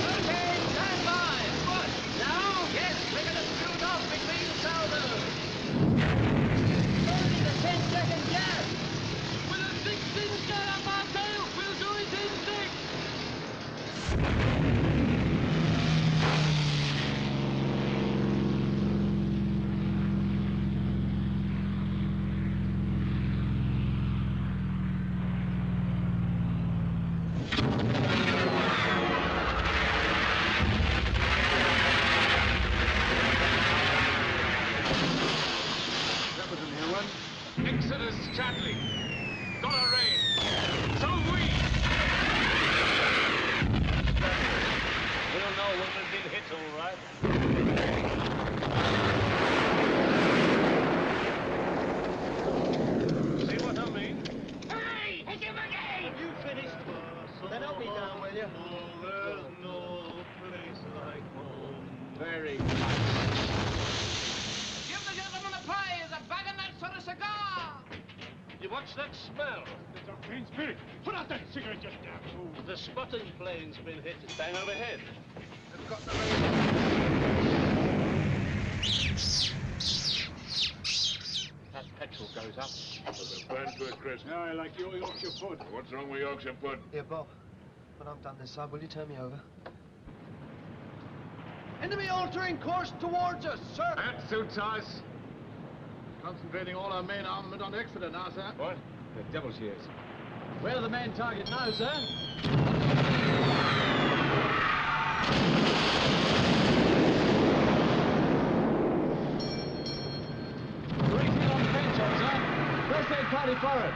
[SPEAKER 5] Okay, stand by. What? Now? Yes, we're going to shoot off between salvos.
[SPEAKER 12] Only the 10-second gap.
[SPEAKER 5] With a 16 gun up our tail, we'll do it in 6.
[SPEAKER 10] That was a new one.
[SPEAKER 14] Exeter's straddling. Got a range. So have we.
[SPEAKER 3] We'll know when we've been hit, all right. See what I mean?
[SPEAKER 12] Hey, hit him again.
[SPEAKER 2] You finished? Then help me down, will you?
[SPEAKER 3] There's no place like home.
[SPEAKER 2] Very
[SPEAKER 5] Give the gentleman a prize, a bag of nuts or a cigar.
[SPEAKER 3] You what's that smell?
[SPEAKER 11] It's a green spirit. Put out that cigarette, you damn fool.
[SPEAKER 3] The spotting plane's been hit bang overhead.
[SPEAKER 16] They've got the radar.
[SPEAKER 3] That petrol goes up.
[SPEAKER 11] We'll burn to a crisp. Yeah, I like your Yorkshire pud. What's wrong with Yorkshire pud?
[SPEAKER 17] Here, Bob. When I'm done this side, will you turn me over? Enemy altering course towards us, sir!
[SPEAKER 10] That suits us. Concentrating all our main armament on Exeter now, sir.
[SPEAKER 4] What? The devil she is. We're the main target now, sir. Briefing on the bench, sir. First aid party forward.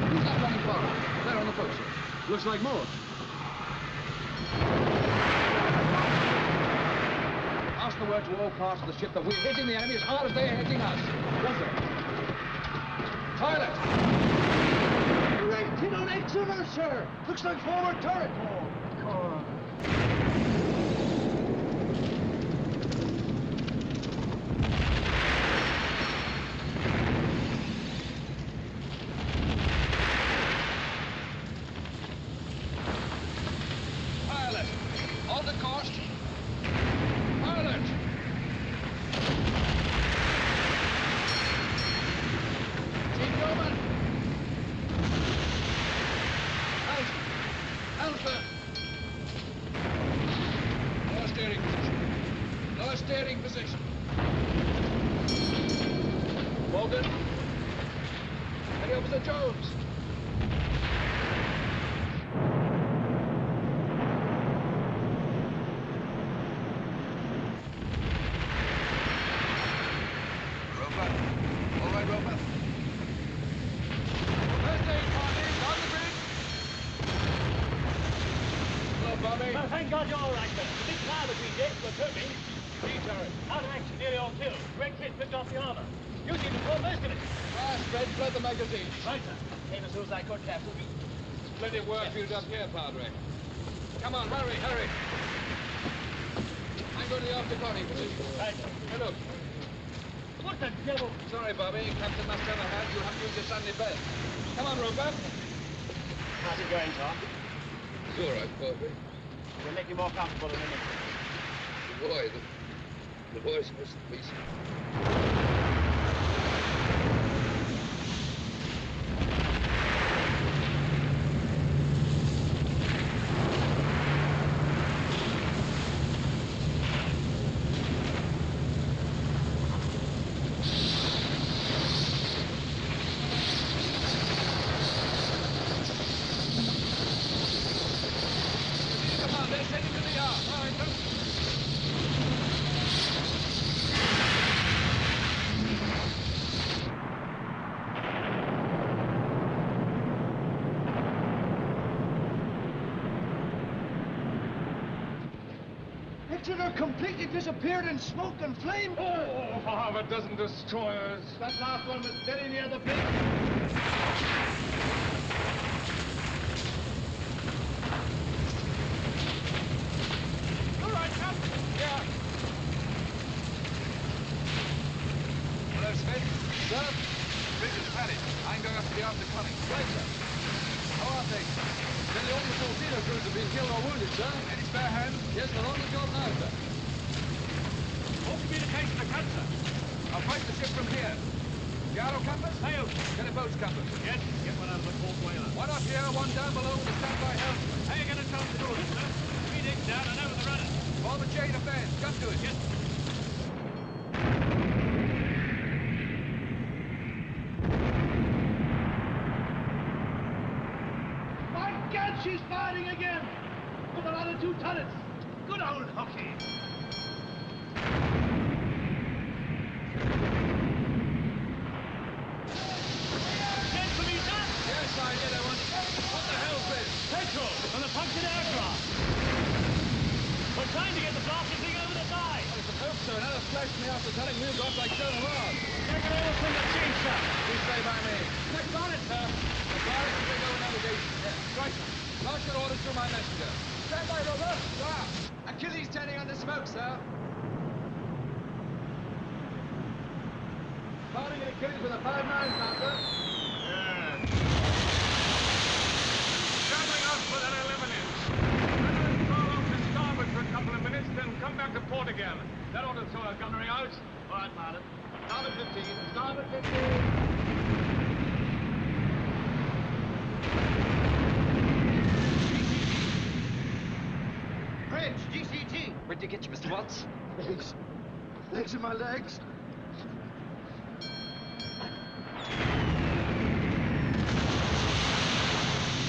[SPEAKER 16] Who's that running forward? There on the forecastle.
[SPEAKER 4] Looks like more.
[SPEAKER 16] Pass the word to all parts of the ship that we're hitting the enemy as hard as they're hitting us.
[SPEAKER 4] Yes, sir.
[SPEAKER 16] Toilet!
[SPEAKER 17] Right in on Exeter, sir! Looks like forward turret! Oh,
[SPEAKER 16] Pilot! On the course! Pilot! Chief Roman! Alpha! Lower steering position. Lower steering position. Morgan. Petty Officer Jones. Roper. All right, Roper. First aid party, on the bridge. Hello, Bobby.
[SPEAKER 3] Well, thank God you're all right, sir. The big cloud between decks was hurting.
[SPEAKER 16] T-turret.
[SPEAKER 3] Out of action, nearly all killed. Red Kit ripped off the armor. You seem to call most of it.
[SPEAKER 16] Fast, Red, flood the magazine.
[SPEAKER 3] Right, sir. Came as soon as I could, Captain.
[SPEAKER 16] There's plenty of work for you up here, Padre. Come on, hurry, hurry. I'm going to the after-conning position.
[SPEAKER 3] Right, sir.
[SPEAKER 16] Hey, look.
[SPEAKER 3] What the devil?
[SPEAKER 16] Sorry, Bobby. Captain must have a hand. You'll have to use your Sunday best. Come on, Roper.
[SPEAKER 3] How's it going, Tom?
[SPEAKER 16] It's all right, Bobby.
[SPEAKER 3] We'll make you more comfortable in a minute.
[SPEAKER 16] The boy's supposed to be. Come on, let's head into the yard. All right, come.
[SPEAKER 17] Exeter completely disappeared in smoke and flame!
[SPEAKER 10] Oh, for half a dozen destroyers.
[SPEAKER 2] That last one was very near the bridge.
[SPEAKER 16] All right, Captain. Yeah. Hello, Smith. Sir? Bridge is padded. I'm going up to the after-conning. Right, sir. How are things? Nearly all the torpedo crews have been killed or wounded, sir. Any spare hands? Yes, we're on the job now, sir.
[SPEAKER 3] All communication to cut, sir.
[SPEAKER 16] I'll fight the ship from here. Gyro compass?
[SPEAKER 3] Sails.
[SPEAKER 16] Get a boat's compass.
[SPEAKER 3] Yes, get one out of the port whaler.
[SPEAKER 16] One up here, one down below with a standby helmsman.
[SPEAKER 3] How are you going to tell them to do it, sir? 3 digs down and over the rudder.
[SPEAKER 16] Form a chain of bands. Jump to it.
[SPEAKER 3] Yes.
[SPEAKER 2] My God, she's firing again! With another 2 turrets! Good old hockey!
[SPEAKER 3] Send for me, sir.
[SPEAKER 16] Yes, I did. I want. What the hell's this?
[SPEAKER 3] Petrol from the punctured aircraft. We're trying to get the blasted thing over the side.
[SPEAKER 16] I suppose so. Now it's flashed me after telling me to go up like so alarm.
[SPEAKER 3] Check it all from the chief, sir.
[SPEAKER 16] Please stay by me.
[SPEAKER 3] Next on it, sir.
[SPEAKER 16] The guards will take over navigation. Yes. Right. Pass your orders through my messenger. Stand by, Robert. Sir. Achilles turning under smoke, sir. Party
[SPEAKER 10] Kitty's with a 5-9 now, sir.
[SPEAKER 16] Yeah. Traveling up for that 11-inch. Let us crawl off to starboard for a couple of minutes, then come back to port again. That ought to throw our gunnery out.
[SPEAKER 2] All right, pilot.
[SPEAKER 10] Starboard 15. Starboard 15.
[SPEAKER 2] Bridge, GCT.
[SPEAKER 13] Where'd you get you, Mr. Watts?
[SPEAKER 10] Legs. Legs in my legs.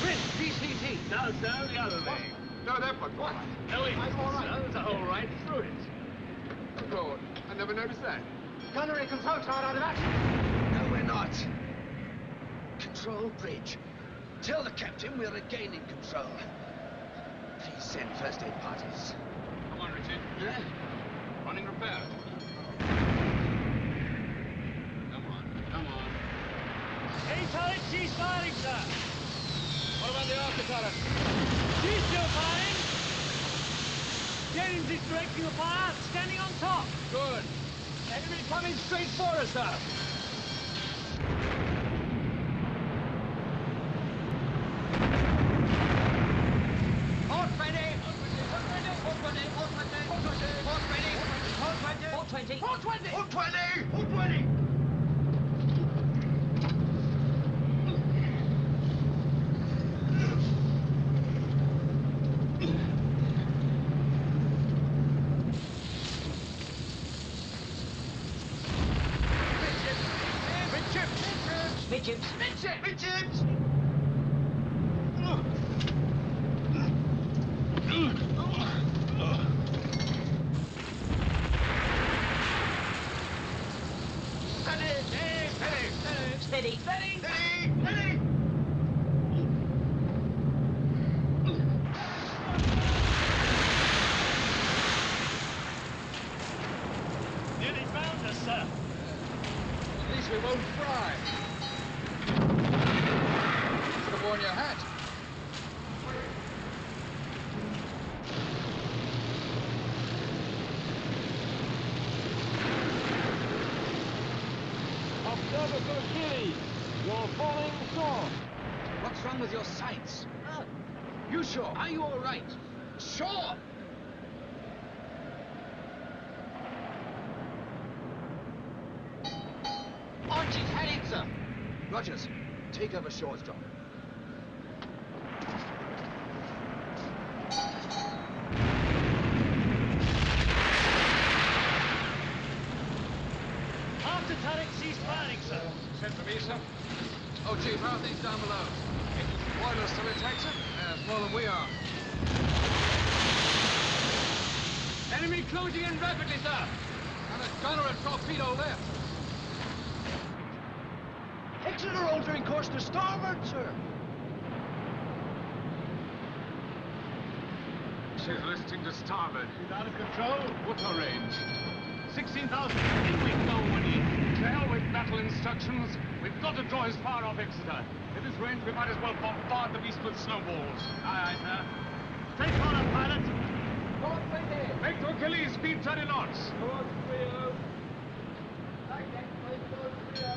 [SPEAKER 2] Bridge, GCT.
[SPEAKER 3] No, sir, the other way.
[SPEAKER 6] No, that one. What?
[SPEAKER 3] No, it isn't, sir. There's a hole right through it.
[SPEAKER 6] Good Lord, I never noticed that.
[SPEAKER 2] Gunnery control tower out of action.
[SPEAKER 17] No, we're not. Control bridge. Tell the captain we're regaining control. Please send first aid parties.
[SPEAKER 16] Come on, Richard. Yeah? Running repair. Come on, come on.
[SPEAKER 5] Hey, turret, she's firing, sir.
[SPEAKER 16] What about the after turret?
[SPEAKER 5] She's still firing. James is directing the fire, standing on top.
[SPEAKER 16] Good. Enemy coming straight for us, sir.
[SPEAKER 5] Port ready. Port ready. Port ready. Port ready. Port ready. Port ready. Port 20. Port 20.
[SPEAKER 17] Port 20! Port 20!
[SPEAKER 5] Midship.
[SPEAKER 17] Midship! Midship!
[SPEAKER 5] Steady. Steady.
[SPEAKER 17] Steady! Steady!
[SPEAKER 5] Nearly found us, sir.
[SPEAKER 16] At least we won't fry. Should have worn your hat.
[SPEAKER 3] Observer Kitty, you're falling short.
[SPEAKER 17] What's wrong with your sights? You sure? Are you all right? Sure!
[SPEAKER 2] Archie's heading, sir.
[SPEAKER 17] Rogers, take over shores, John.
[SPEAKER 5] After turret, cease firing, sir.
[SPEAKER 16] Sent for me, sir.
[SPEAKER 6] Oh, Chief, how are things down below? Quayle still intact, sir?
[SPEAKER 16] Yes, more than we are. Enemy closing in rapidly, sir. And a gunner and torpedo left.
[SPEAKER 17] Exeter altering course to starboard, sir.
[SPEAKER 16] She's listing to starboard.
[SPEAKER 3] She's out of control.
[SPEAKER 16] What's her range?
[SPEAKER 3] 16,000.
[SPEAKER 16] In we go, Woody. To hell with battle instructions. We've got to draw his fire off Exeter. At this range, we might as well bombard the beast with snowballs.
[SPEAKER 3] Aye, aye, sir. Straight corner, pilot.
[SPEAKER 2] Port 20.
[SPEAKER 16] Make to Achilles, speed 30 knots.
[SPEAKER 2] Port 30. Like that, Port 30.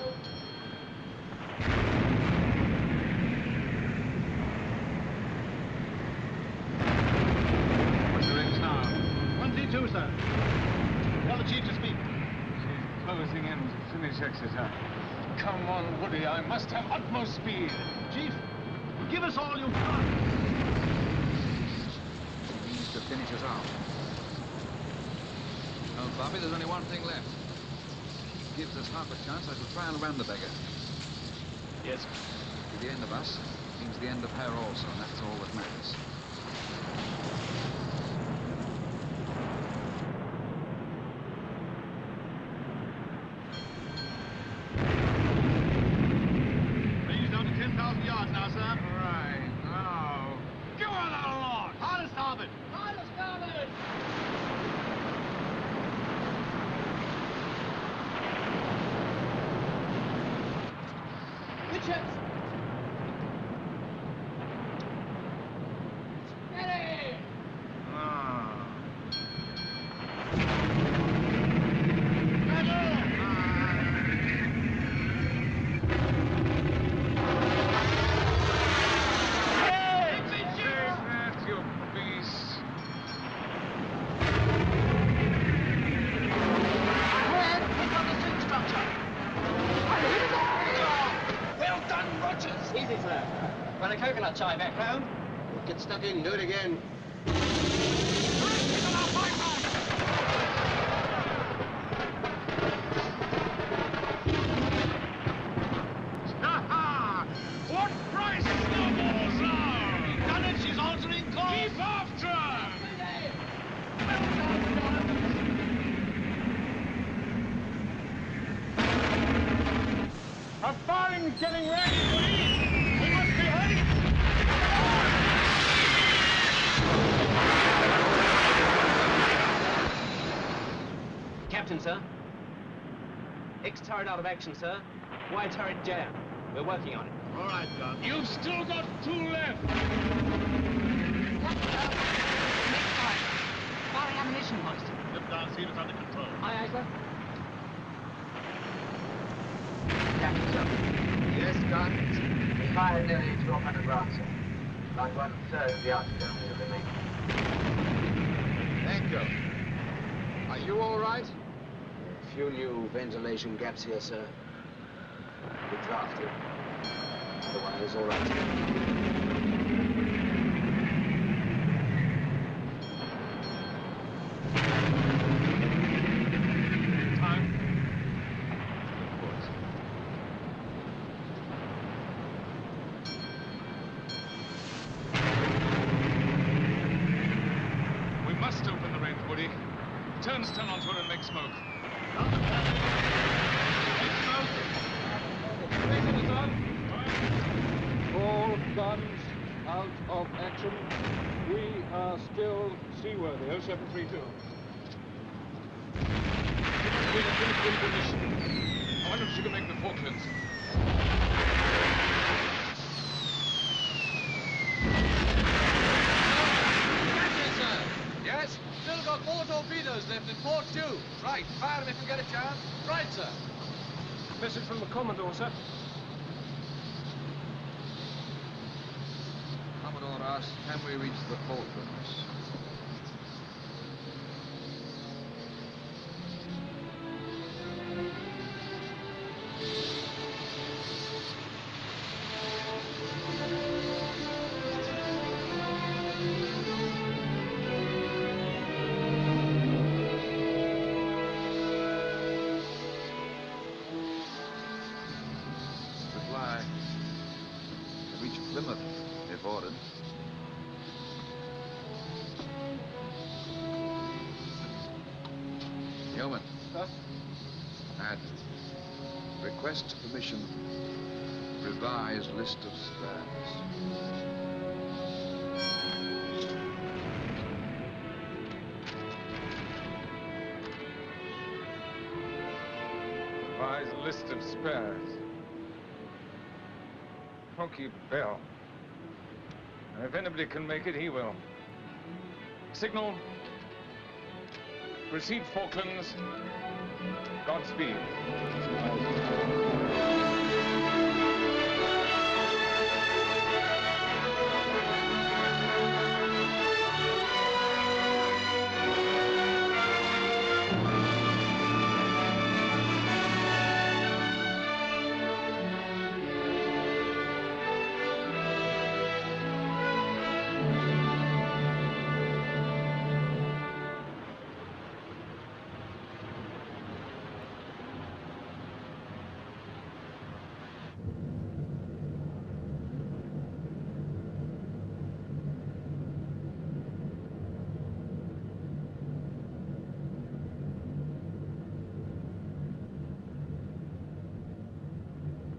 [SPEAKER 16] What's the range now?
[SPEAKER 2] 132, sir. Tell the chief to speak.
[SPEAKER 16] She's closing in to finish Exeter. Come on, Woody, I must have utmost speed.
[SPEAKER 2] Chief, give us all you've got.
[SPEAKER 18] He needs to finish us off. Oh, Bobby, there's only one thing left. If he gives us half a chance, I shall try and ram the beggar.
[SPEAKER 13] Yes.
[SPEAKER 18] At the end of us means the end of her also, and that's all that matters.
[SPEAKER 2] Range down to 10,000 yards now, sir.
[SPEAKER 16] Right, now. Give her that launch!
[SPEAKER 2] Hard starboard.
[SPEAKER 5] Hard starboard.
[SPEAKER 2] Midships.
[SPEAKER 5] Steady.
[SPEAKER 12] a coconut tie background.
[SPEAKER 2] Get stuck in, do it again.
[SPEAKER 8] What price snowballs are? Done it, she's altering course. Keep after her!
[SPEAKER 11] Our firing's getting ready, Lee! We must be ready!
[SPEAKER 12] Captain, sir. X-turret out of action, sir. Y turret jammed. We're working on it.
[SPEAKER 8] All right, John. You've still got 2 left.
[SPEAKER 5] Firing ammunition hoist.
[SPEAKER 8] Slip down, see it's under control.
[SPEAKER 5] Aye, aye, sir.
[SPEAKER 12] Captain, sir.
[SPEAKER 2] Yes, John.
[SPEAKER 12] We fired nearly 1,200 rounds, sir. About 1/3 of the outfit only have been made.
[SPEAKER 2] Thank you. Are you all right? A few new ventilation gaps here, sir. We're drafted. Otherwise, all right.
[SPEAKER 14] Time.
[SPEAKER 8] We must open the range, Woody. Turn stern onto her and make smoke.
[SPEAKER 11] All guns out of action. We are still seaworthy. 0732.
[SPEAKER 14] We're permission. I wonder if she can make the Falklands.
[SPEAKER 16] Captain, sir. Yes? Still got 4 torpedoes left in port, too. Right. Fire them if you get a chance. Right, sir.
[SPEAKER 3] Message from the Commodore, sir.
[SPEAKER 18] Commodore asks, can we reach the Falklands? Reply. To reach Plymouth, if ordered. Yeoman.
[SPEAKER 11] Sir?
[SPEAKER 18] Add. Request permission. Revise list of spares.
[SPEAKER 14] Revise a list of spares. Honky Bell. And if anybody can make it, he will. Signal. Receive Falklands. Godspeed.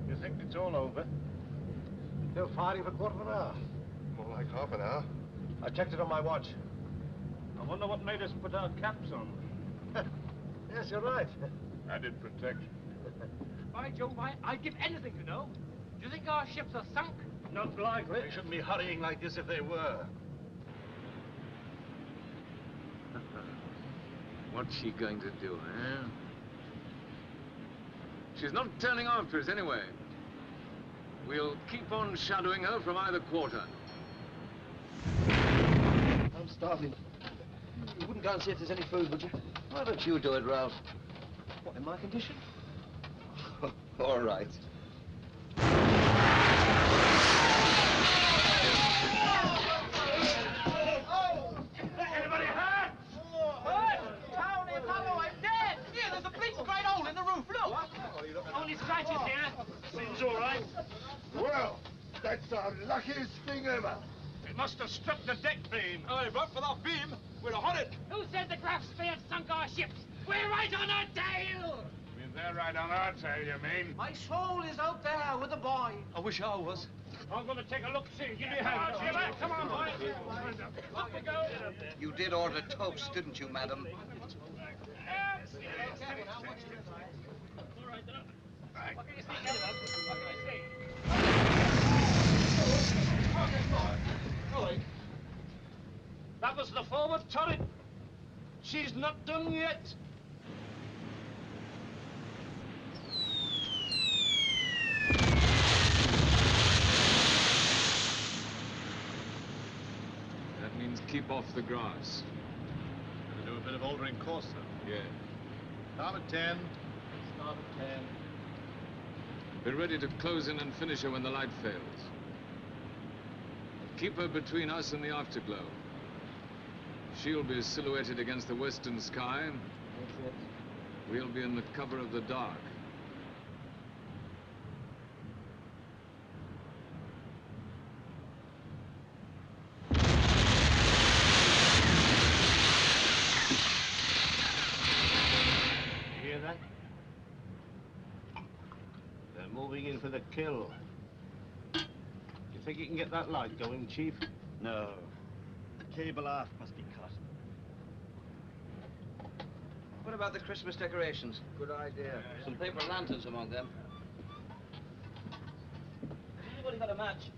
[SPEAKER 2] You think it's all over? Still firing for a quarter of an hour.
[SPEAKER 10] More like half an hour.
[SPEAKER 2] I checked it on my watch.
[SPEAKER 3] I wonder what made us put our caps on.
[SPEAKER 2] Yes, you're right.
[SPEAKER 14] Added protection.
[SPEAKER 5] By Jove, I'd give anything to know. Do you think our ships are sunk?
[SPEAKER 3] Not likely.
[SPEAKER 2] They shouldn't be hurrying like this if they were.
[SPEAKER 14] What's she going to do, eh? She's not turning after us anyway. We'll keep on shadowing her from either quarter.
[SPEAKER 2] I'm starving. You wouldn't go and see if there's any food, would you? Why don't you do it, Ralph? What, in my condition? All right.
[SPEAKER 9] the luckiest thing ever.
[SPEAKER 3] It must have struck the deck beam.
[SPEAKER 16] Aye, but for that beam, we'd have had it.
[SPEAKER 5] Who said the Graf Spee had sunk our ships? We're right on our tail!
[SPEAKER 9] I mean, they're right on our tail, you mean?
[SPEAKER 5] My soul is out there with the boy.
[SPEAKER 16] I wish I was.
[SPEAKER 3] I'm going to take a look, see. Give me a hand. Come on, boy. Up we go.
[SPEAKER 17] You did order toast, didn't you, madam?
[SPEAKER 5] What can you think of us? What can I say?
[SPEAKER 3] That was the forward turret. She's not done yet.
[SPEAKER 14] That means keep off the grass.
[SPEAKER 11] Gonna do a bit of altering course, though.
[SPEAKER 14] Yeah.
[SPEAKER 11] Starboard 10.
[SPEAKER 3] Starboard 10.
[SPEAKER 14] Be ready to close in and finish her when the light fails. Keep her between us and the afterglow. She'll be silhouetted against the western sky.
[SPEAKER 3] That's it.
[SPEAKER 14] We'll be in the cover of the dark.
[SPEAKER 3] You hear that? They're moving in for the kill. You think you can get that light going, Chief?
[SPEAKER 19] No. The cable aft must be cut.
[SPEAKER 17] What about the Christmas decorations? Good idea.
[SPEAKER 13] Some paper lanterns among them.
[SPEAKER 5] Has anybody got a match?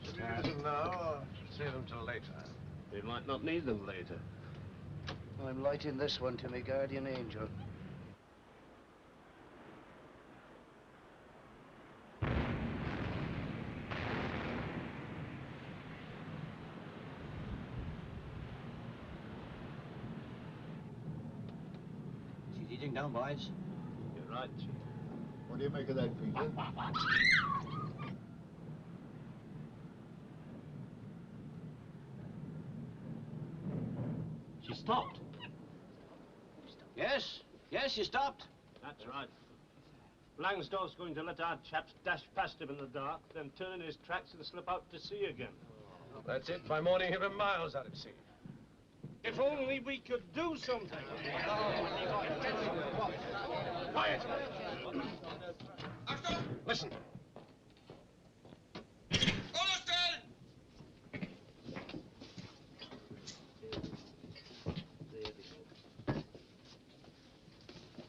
[SPEAKER 9] Should we use them now or save them till later?
[SPEAKER 3] We might not need them later.
[SPEAKER 17] I'm lighting this one to my guardian angel.
[SPEAKER 19] She's eating down, boys.
[SPEAKER 3] You're right, Chief.
[SPEAKER 9] What do you make of that, Peter?
[SPEAKER 13] She stopped. Yes, she stopped.
[SPEAKER 3] That's right. Langsdorff's going to let our chaps dash past him in the dark, then turn in his tracks and slip out to sea again.
[SPEAKER 6] That's it. By morning, he'll be miles out at sea.
[SPEAKER 3] If only we could do something.
[SPEAKER 6] Quiet. Listen.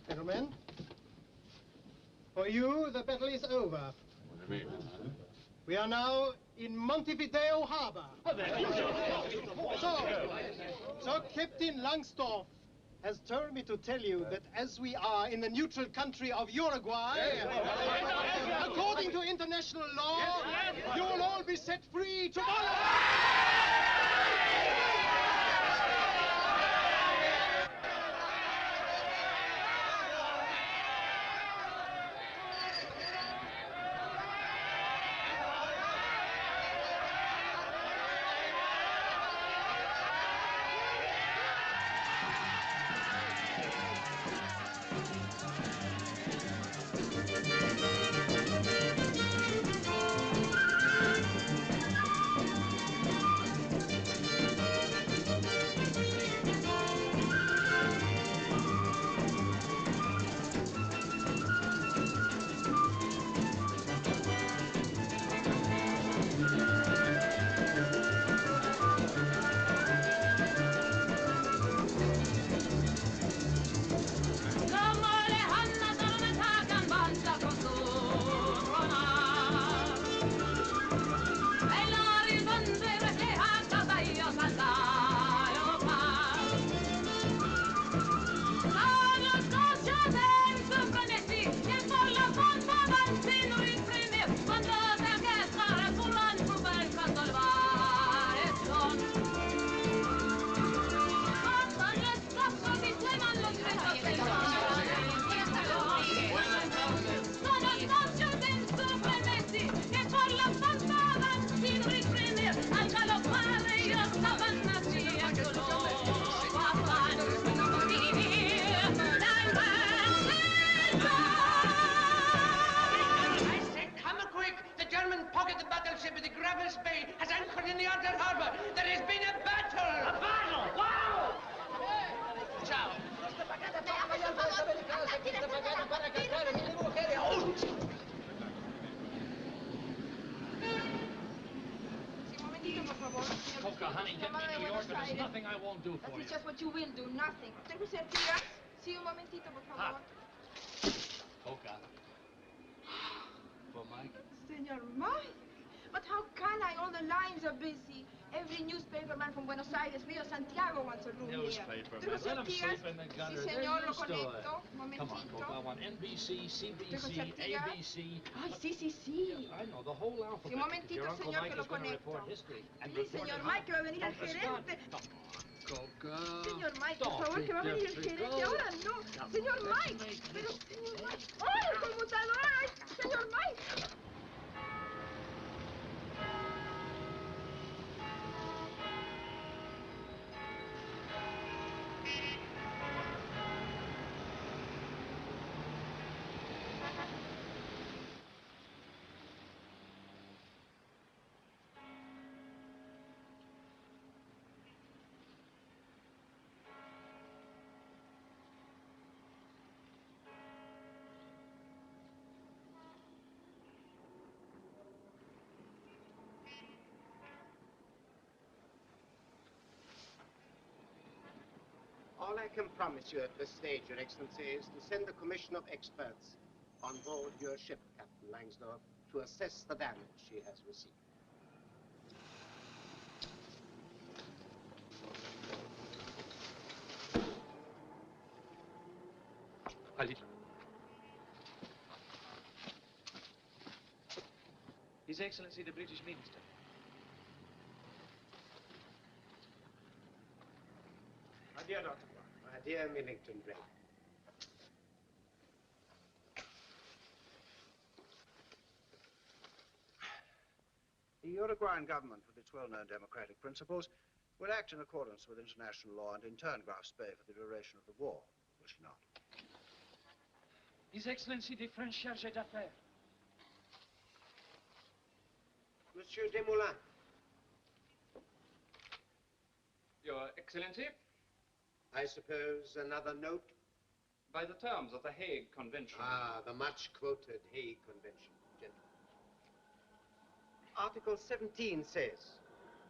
[SPEAKER 20] Gentlemen, for you, the battle is over.
[SPEAKER 6] What do you mean?
[SPEAKER 20] We are now in Montevideo Harbor. So Captain Langsdorff has told me to tell you that as we are in the neutral country of Uruguay, according to international law, you will all be set free tomorrow!
[SPEAKER 5] para cantare, mi devo chiedere. Oh!
[SPEAKER 21] Momentito, por favor.
[SPEAKER 8] Coca, honey, get me to New York, and there's nothing I won't do for
[SPEAKER 21] That
[SPEAKER 8] you.
[SPEAKER 21] is just what you will do, nothing. ¿Tengo certeza? Sí, un momentito, por favor.
[SPEAKER 8] Coca. For Mike?
[SPEAKER 21] Senor Mike? But how can I? All the lines are busy. Every newspaperman from Buenos Aires, Rio, Santiago wants a room here.
[SPEAKER 8] Newspaperman. Let him sleep in the gutter.
[SPEAKER 21] Sí,
[SPEAKER 8] They're
[SPEAKER 21] señor, lo
[SPEAKER 8] used to
[SPEAKER 21] conecto.
[SPEAKER 8] it.
[SPEAKER 21] Momentito.
[SPEAKER 8] Come on, Coca. I want NBC, CBC, ABC.
[SPEAKER 21] Ay, sí, sí, sí.
[SPEAKER 8] I know, the whole alphabet.
[SPEAKER 21] Sí, un momentito,
[SPEAKER 8] Your Uncle
[SPEAKER 21] señor,
[SPEAKER 8] Mike
[SPEAKER 21] que lo
[SPEAKER 8] is going to
[SPEAKER 21] conecto.
[SPEAKER 8] report history. And
[SPEAKER 21] Sí,
[SPEAKER 8] report
[SPEAKER 21] señor
[SPEAKER 8] it
[SPEAKER 21] Mike,
[SPEAKER 8] hot.
[SPEAKER 21] que va a venir el
[SPEAKER 8] From the start.
[SPEAKER 21] gerente.
[SPEAKER 8] Coca.
[SPEAKER 21] Señor Mike, por
[SPEAKER 8] Don't
[SPEAKER 21] favor,
[SPEAKER 8] be
[SPEAKER 21] que va a venir el gerente.
[SPEAKER 8] difficult.
[SPEAKER 21] Ahora no. Señor Mike. Pero, señor Mike. ¡Oh, el conmutador! ¡Ay, señor Mike!
[SPEAKER 22] All I can promise you at this stage, Your Excellency, is to send a commission of experts on board your ship, Captain Langsdorff, to assess the damage she has received.
[SPEAKER 23] Ali. His Excellency the British Minister.
[SPEAKER 22] My dear Dr. Brown, my dear Millington Drake.
[SPEAKER 24] The Uruguayan government, with its well-known democratic principles, will act in accordance with international law and intern Graf Spee for the duration of the war, will she not?
[SPEAKER 23] His Excellency the French Chargé d'Affaires.
[SPEAKER 22] Monsieur Desmoulins.
[SPEAKER 13] Your Excellency?
[SPEAKER 22] I suppose another note?
[SPEAKER 13] By the terms of the Hague Convention.
[SPEAKER 22] Ah, the much-quoted Hague Convention, gentlemen. Article 17 says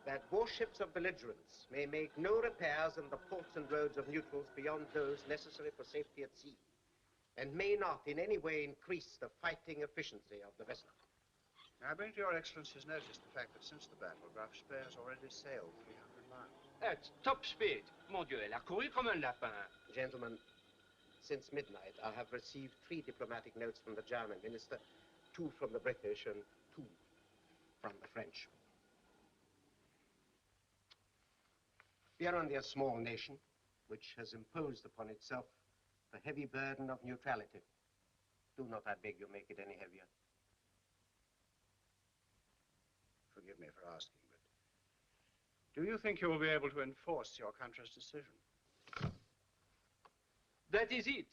[SPEAKER 22] that warships of belligerents may make no repairs in the ports and roads of neutrals beyond those necessary for safety at sea, and may not in any way increase the fighting efficiency of the vessel.
[SPEAKER 24] I bring to Your Excellency's notice the fact that since the battle, Graf Spee has already sailed 300 miles.
[SPEAKER 13] At top speed. Mon Dieu, elle a couru comme un lapin.
[SPEAKER 22] Gentlemen, since midnight, I have received 3 diplomatic notes from the German minister, 2 from the British, and 2 from the French. We are only a small nation, which has imposed upon itself the heavy burden of neutrality. Do not, I beg you, make it any heavier.
[SPEAKER 24] Forgive me for asking, but do you think you will be able to enforce your country's decision?
[SPEAKER 13] That is it.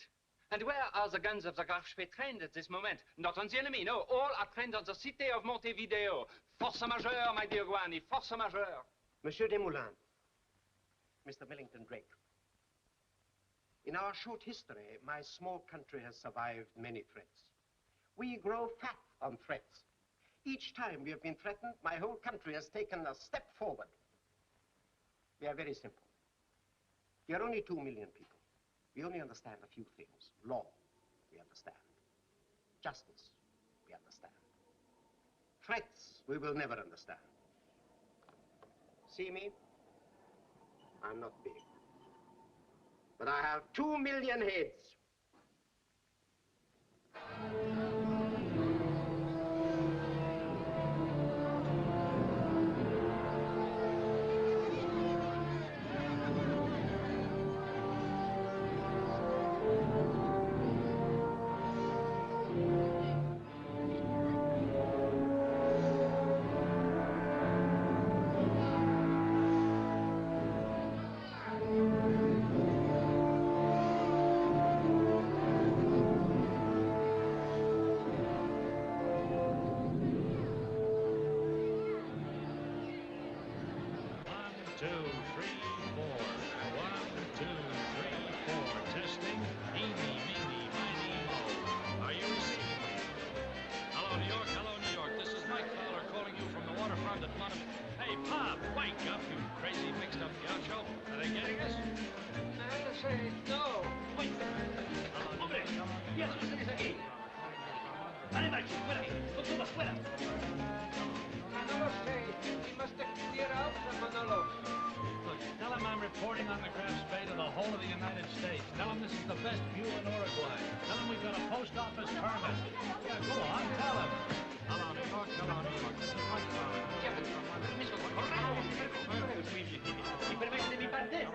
[SPEAKER 13] And where are the guns of the Graf Spee trained at this moment? Not on the enemy, no. All are trained on the city of Montevideo. Force majeure, my dear Guani, force majeure.
[SPEAKER 22] Monsieur Desmoulins, Mr. Millington Drake, in our short history, my small country has survived many threats. We grow fat on threats. Each time we have been threatened, my whole country has taken a step forward. We are very simple. We are only 2 million people. We only understand a few things. Law, we understand. Justice, we understand. Threats, we will never understand. See me? I'm not big. But I have 2 million heads.
[SPEAKER 3] You in Uruguay. Tell him we got a post office permit. Yeah, go on, tell him. Hello, New York. Hello, New York. This is Mike
[SPEAKER 5] Mi permette di partire?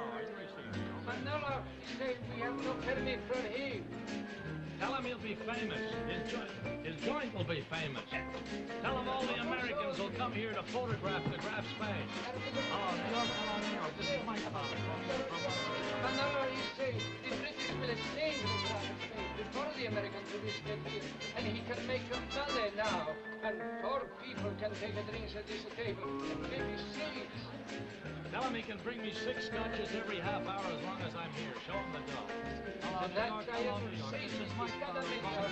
[SPEAKER 5] Manolo, he said we have no permit from him.
[SPEAKER 3] Tell him he'll be famous. His joint will be famous. Tell him all the Americans will come here to photograph the Graf Spee. Hello, New York. Hello, New York. This is Mike.
[SPEAKER 5] Manolo, he said the British will exchange the Graf Spee before the Americans will be here, and he can make a money now. And poor people can take a drink at this table and maybe save.
[SPEAKER 3] Tell him he can bring me 6 scotches every half hour as long as I'm here. Show him the dough. Hello, New York. Hello, New York. This is Mike. Hello, New York.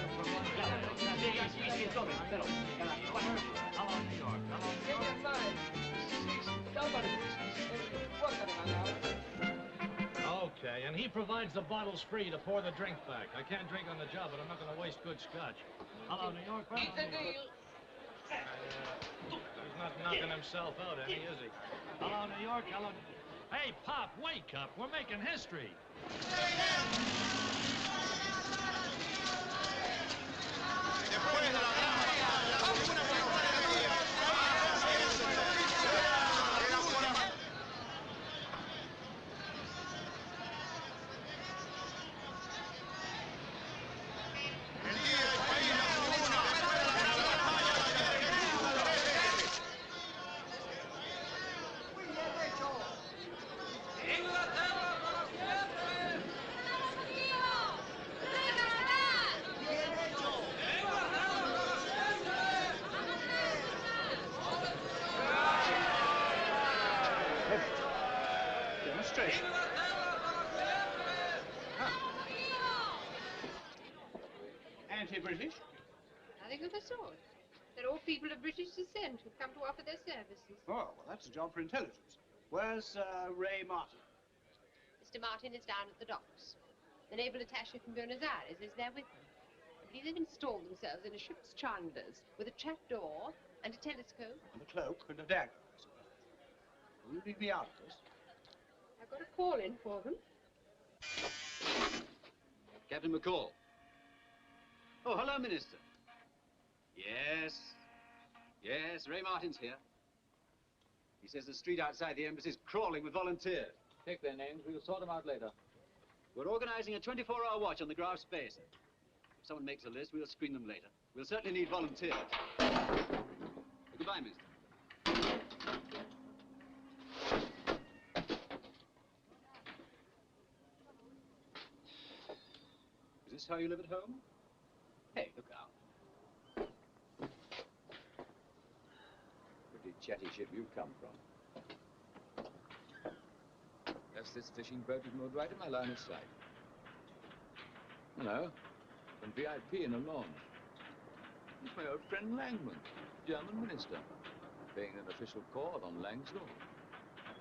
[SPEAKER 3] Hello, New York.
[SPEAKER 5] Never mind. 6 double whiskies every quarter of an hour.
[SPEAKER 3] Okay, and he provides the bottles free to pour the drink back. I can't drink on the job, but I'm not going to waste good scotch. Hello, New York. Hello, New York. He's not knocking himself out, any, is he? Hello, New York. Hello. Hey, Pop, wake up. We're making history.
[SPEAKER 24] Demonstration. Anti-British?
[SPEAKER 1] Nothing of the sort. They're all people of British descent who've come to offer their services.
[SPEAKER 24] Oh, well, that's a job for intelligence. Where's Ray Martin?
[SPEAKER 1] Mr. Martin is down at the docks. The naval attaché from Buenos Aires is there with them. I believe they've installed themselves in a ship's chandlers with a trapdoor and a telescope.
[SPEAKER 24] And a cloak and a dagger. Will you leave me out of this?
[SPEAKER 1] I've got a call in for them.
[SPEAKER 13] Captain McCall. Oh, hello, Minister. Yes. Yes, Ray Martin's here. He says the street outside the embassy's crawling with volunteers.
[SPEAKER 4] Take their names. We'll sort them out later.
[SPEAKER 13] We're organizing a 24-hour watch on the Graf Spee. If someone makes a list, we'll screen them later. We'll certainly need volunteers. Goodbye, mister. Is this how you live at home? Hey, look out. Pretty chatty ship you've come from.
[SPEAKER 4] Yes, this fishing boat is moored right in my line of sight. Hello. Some VIP in a launch. It's my old friend Langman, German minister, paying an official call on Langsdorff.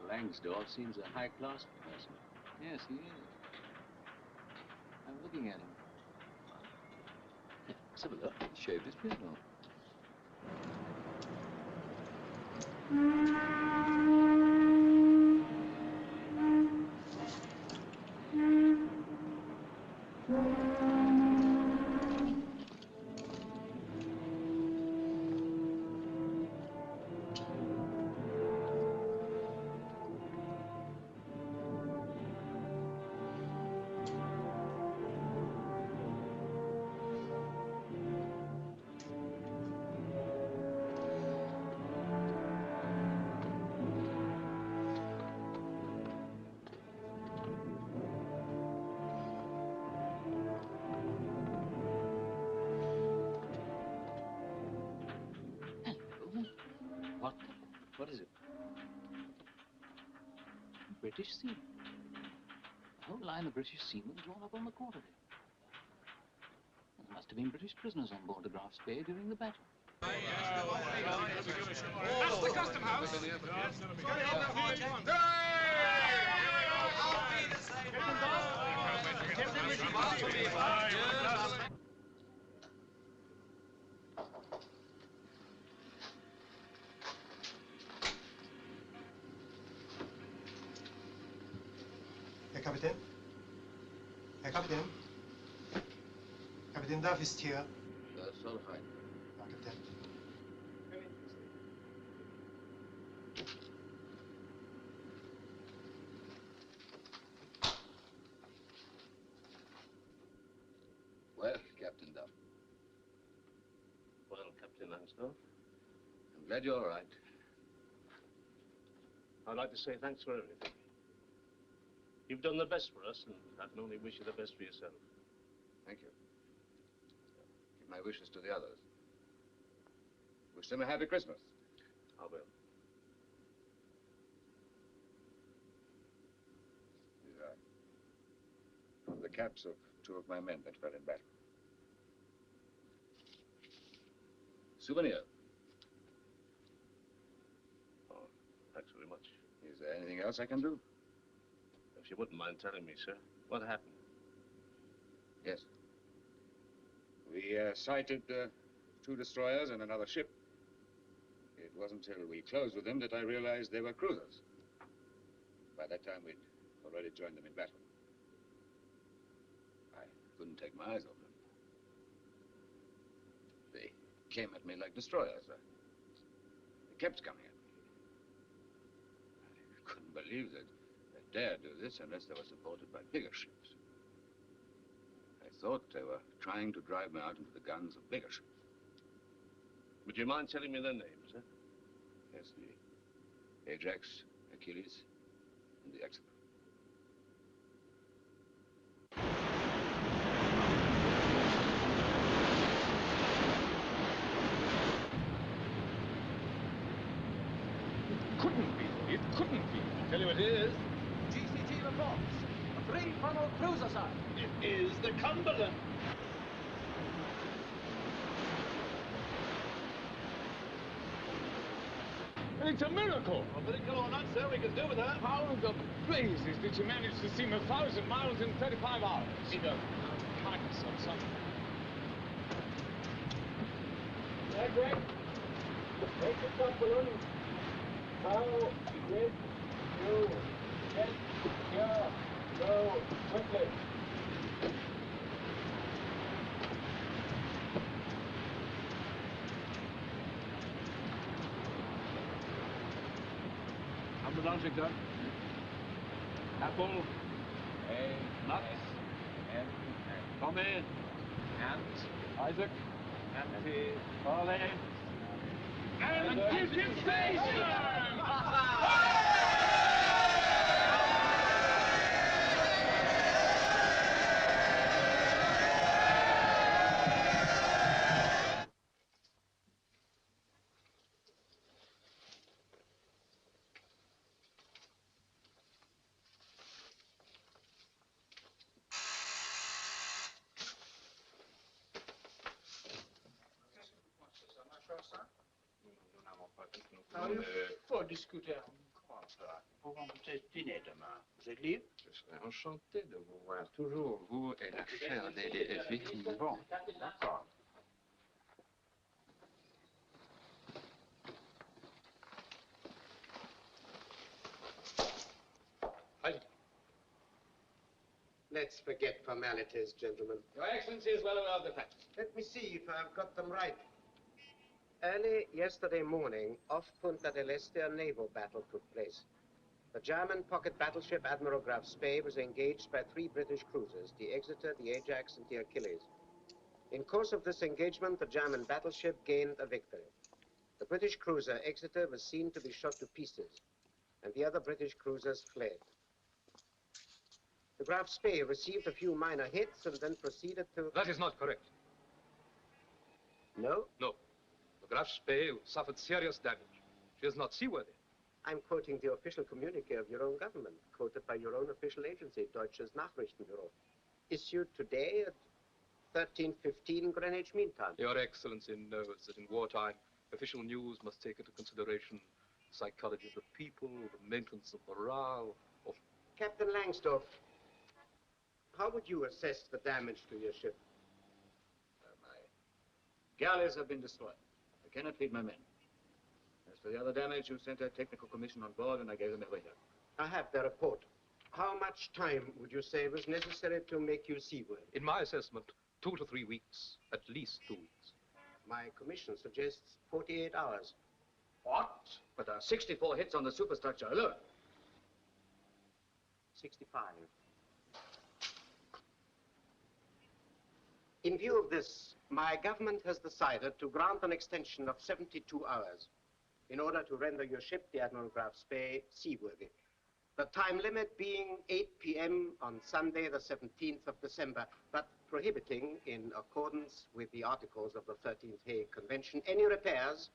[SPEAKER 13] Langsdorff seems a high-class person.
[SPEAKER 4] Yes, he is. I'm looking at him.
[SPEAKER 13] Let's have a look.
[SPEAKER 4] He shaved his beard off.
[SPEAKER 13] What is it?
[SPEAKER 4] British seamen. The whole line of British seamen drawn up on the quarterdeck. There must have been British prisoners on board the Graf Spee during the battle.
[SPEAKER 8] That's the custom house.
[SPEAKER 20] Herr Kapitän? Herr Kapitän? Captain Duff ist hier.
[SPEAKER 2] Das soll rein.
[SPEAKER 20] Danke, Captain.
[SPEAKER 2] Well, Captain Duff.
[SPEAKER 3] Well, Captain Langsdorff,
[SPEAKER 2] I'm glad you're all right.
[SPEAKER 3] I'd like to say thanks for everything. You've done the best for us, and I can only wish you the best for yourself.
[SPEAKER 2] Thank you. Give my wishes to the others. Wish them a happy Christmas.
[SPEAKER 3] I will.
[SPEAKER 2] These are from the caps of two of my men that fell in battle. Souvenir.
[SPEAKER 3] Oh, thanks very much.
[SPEAKER 2] Is there anything else I can do?
[SPEAKER 3] If you wouldn't mind telling me, sir, what happened?
[SPEAKER 2] Yes. We sighted 2 destroyers and another ship. It wasn't until we closed with them that I realized they were cruisers. By that time, we'd already joined them in battle. I couldn't take my eyes off them. They came at me like destroyers. They kept coming at me. I couldn't believe that they dared do this unless they were supported by bigger ships. I thought they were trying to drive me out into the guns of bigger ships.
[SPEAKER 3] Would you mind telling me their names, sir?
[SPEAKER 2] Yes, the Ajax, Achilles, and the Exeter.
[SPEAKER 11] Couldn't be. It couldn't be. I tell you it is.
[SPEAKER 5] GCT reports. A 3-funnel cruiser, sir.
[SPEAKER 11] It is the Cumberland. It's a miracle.
[SPEAKER 9] A miracle or not, sir, we can do without.
[SPEAKER 11] How the blazes did you manage to seam 1,000 miles in 35 hours? Either kindness or something.
[SPEAKER 9] Greg, take the top balloon. How did you get here so quickly?
[SPEAKER 11] Number down, Victor. Apple. Nuts. Tommy. And Isaac. And Farley. And Anticipation!
[SPEAKER 5] Faut discuter. Comment ça? Nous pouvons peut-être dîner demain. Vous êtes libre?
[SPEAKER 14] Je serais enchanté de vous voir toujours, vous et la chère Lady Effie.
[SPEAKER 5] Bon, d'accord.
[SPEAKER 22] Let's forget formalities, gentlemen.
[SPEAKER 9] Your Excellency is well aware of the facts.
[SPEAKER 22] Let me see if I've got them right. Early yesterday morning, off Punta del Este, a naval battle took place. The German pocket battleship Admiral Graf Spee was engaged by 3 British cruisers, the Exeter, the Ajax, and the Achilles. In course of this engagement, the German battleship gained a victory. The British cruiser Exeter was seen to be shot to pieces, and the other British cruisers fled. The Graf Spee received a few minor hits and then proceeded to...
[SPEAKER 14] That is not correct.
[SPEAKER 22] No?
[SPEAKER 14] No. The Graf Spee suffered serious damage. She is not seaworthy.
[SPEAKER 22] I'm quoting the official communique of your own government, quoted by your own official agency, Deutsches Nachrichtenbüro, issued today at 13:15 Greenwich Mean Time.
[SPEAKER 14] Your Excellency knows that in wartime, official news must take into consideration the psychology of the people, the maintenance of morale, of...
[SPEAKER 22] Captain Langsdorff, how would you assess the damage to your ship?
[SPEAKER 2] My galleys have been destroyed. I cannot feed my men. As for the other damage, you sent a technical commission on board, and I gave them every help.
[SPEAKER 22] I have the report. How much time would you say was necessary to make you seaworthy?
[SPEAKER 14] In my assessment, 2 to 3 weeks, at least 2 weeks.
[SPEAKER 22] My commission suggests 48 hours.
[SPEAKER 14] What? But there are 64 hits on the superstructure alone.
[SPEAKER 22] 65. In view of this, my government has decided to grant an extension of 72 hours in order to render your ship, the Admiral Graf Spee, seaworthy. The time limit being 8 p.m. on Sunday, the 17th of December, but prohibiting, in accordance with the articles of the 13th Hague Convention, any repairs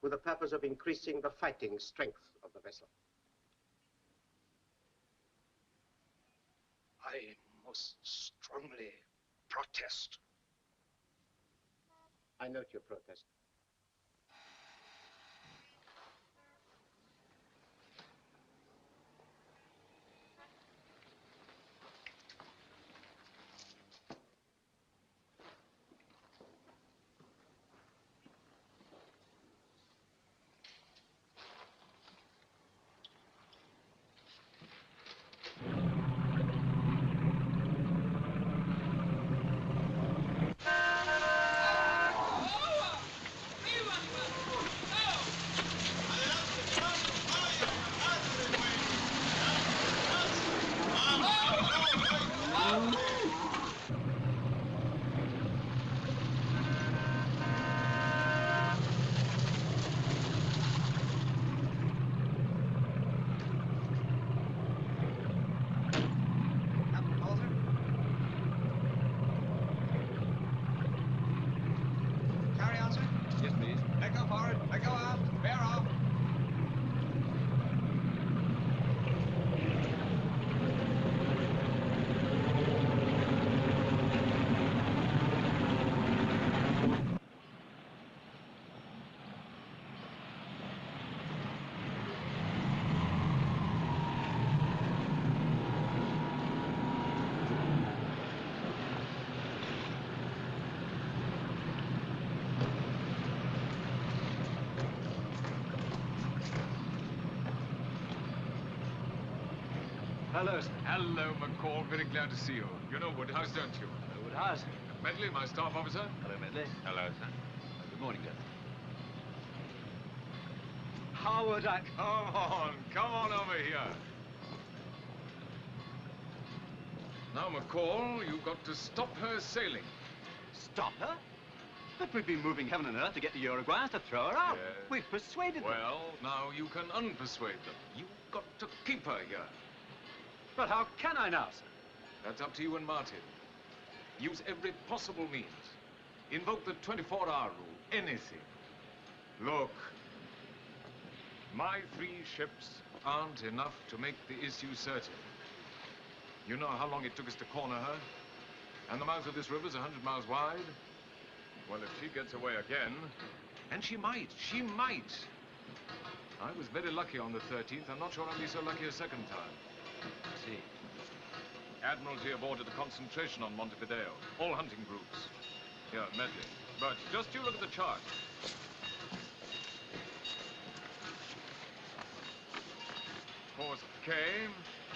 [SPEAKER 22] with the purpose of increasing the fighting strength of the vessel.
[SPEAKER 24] I most strongly protest.
[SPEAKER 22] I note your protest.
[SPEAKER 14] Hello, sir.
[SPEAKER 16] Hello, McCall. Very glad to see you. You know Woodhouse, don't you?
[SPEAKER 14] Woodhouse.
[SPEAKER 16] Medley, my staff officer.
[SPEAKER 14] Hello, Medley.
[SPEAKER 16] Hello, sir.
[SPEAKER 14] Good morning, sir. How would I...
[SPEAKER 16] Come on over here. Now, McCall, you've got to stop her sailing.
[SPEAKER 14] Stop her? But we've been moving heaven and earth to get to Uruguay to throw her out.
[SPEAKER 16] Yes.
[SPEAKER 14] We've persuaded them.
[SPEAKER 16] Well, now you can unpersuade them. You've got to keep her here.
[SPEAKER 14] But how can I now, sir?
[SPEAKER 16] That's up to you and Martin. Use every possible means. Invoke the 24-hour rule. Anything. Look, my 3 ships aren't enough to make the issue certain. You know how long it took us to corner her? And the mouth of this river's 100 miles wide. Well, if she gets away again, and she might. I was very lucky on the 13th. I'm not sure I'll be so lucky a second time.
[SPEAKER 14] See.
[SPEAKER 16] Admiralty have ordered a concentration on Montevideo. All hunting groups. Here, Medley. But just you look at the chart. Course K.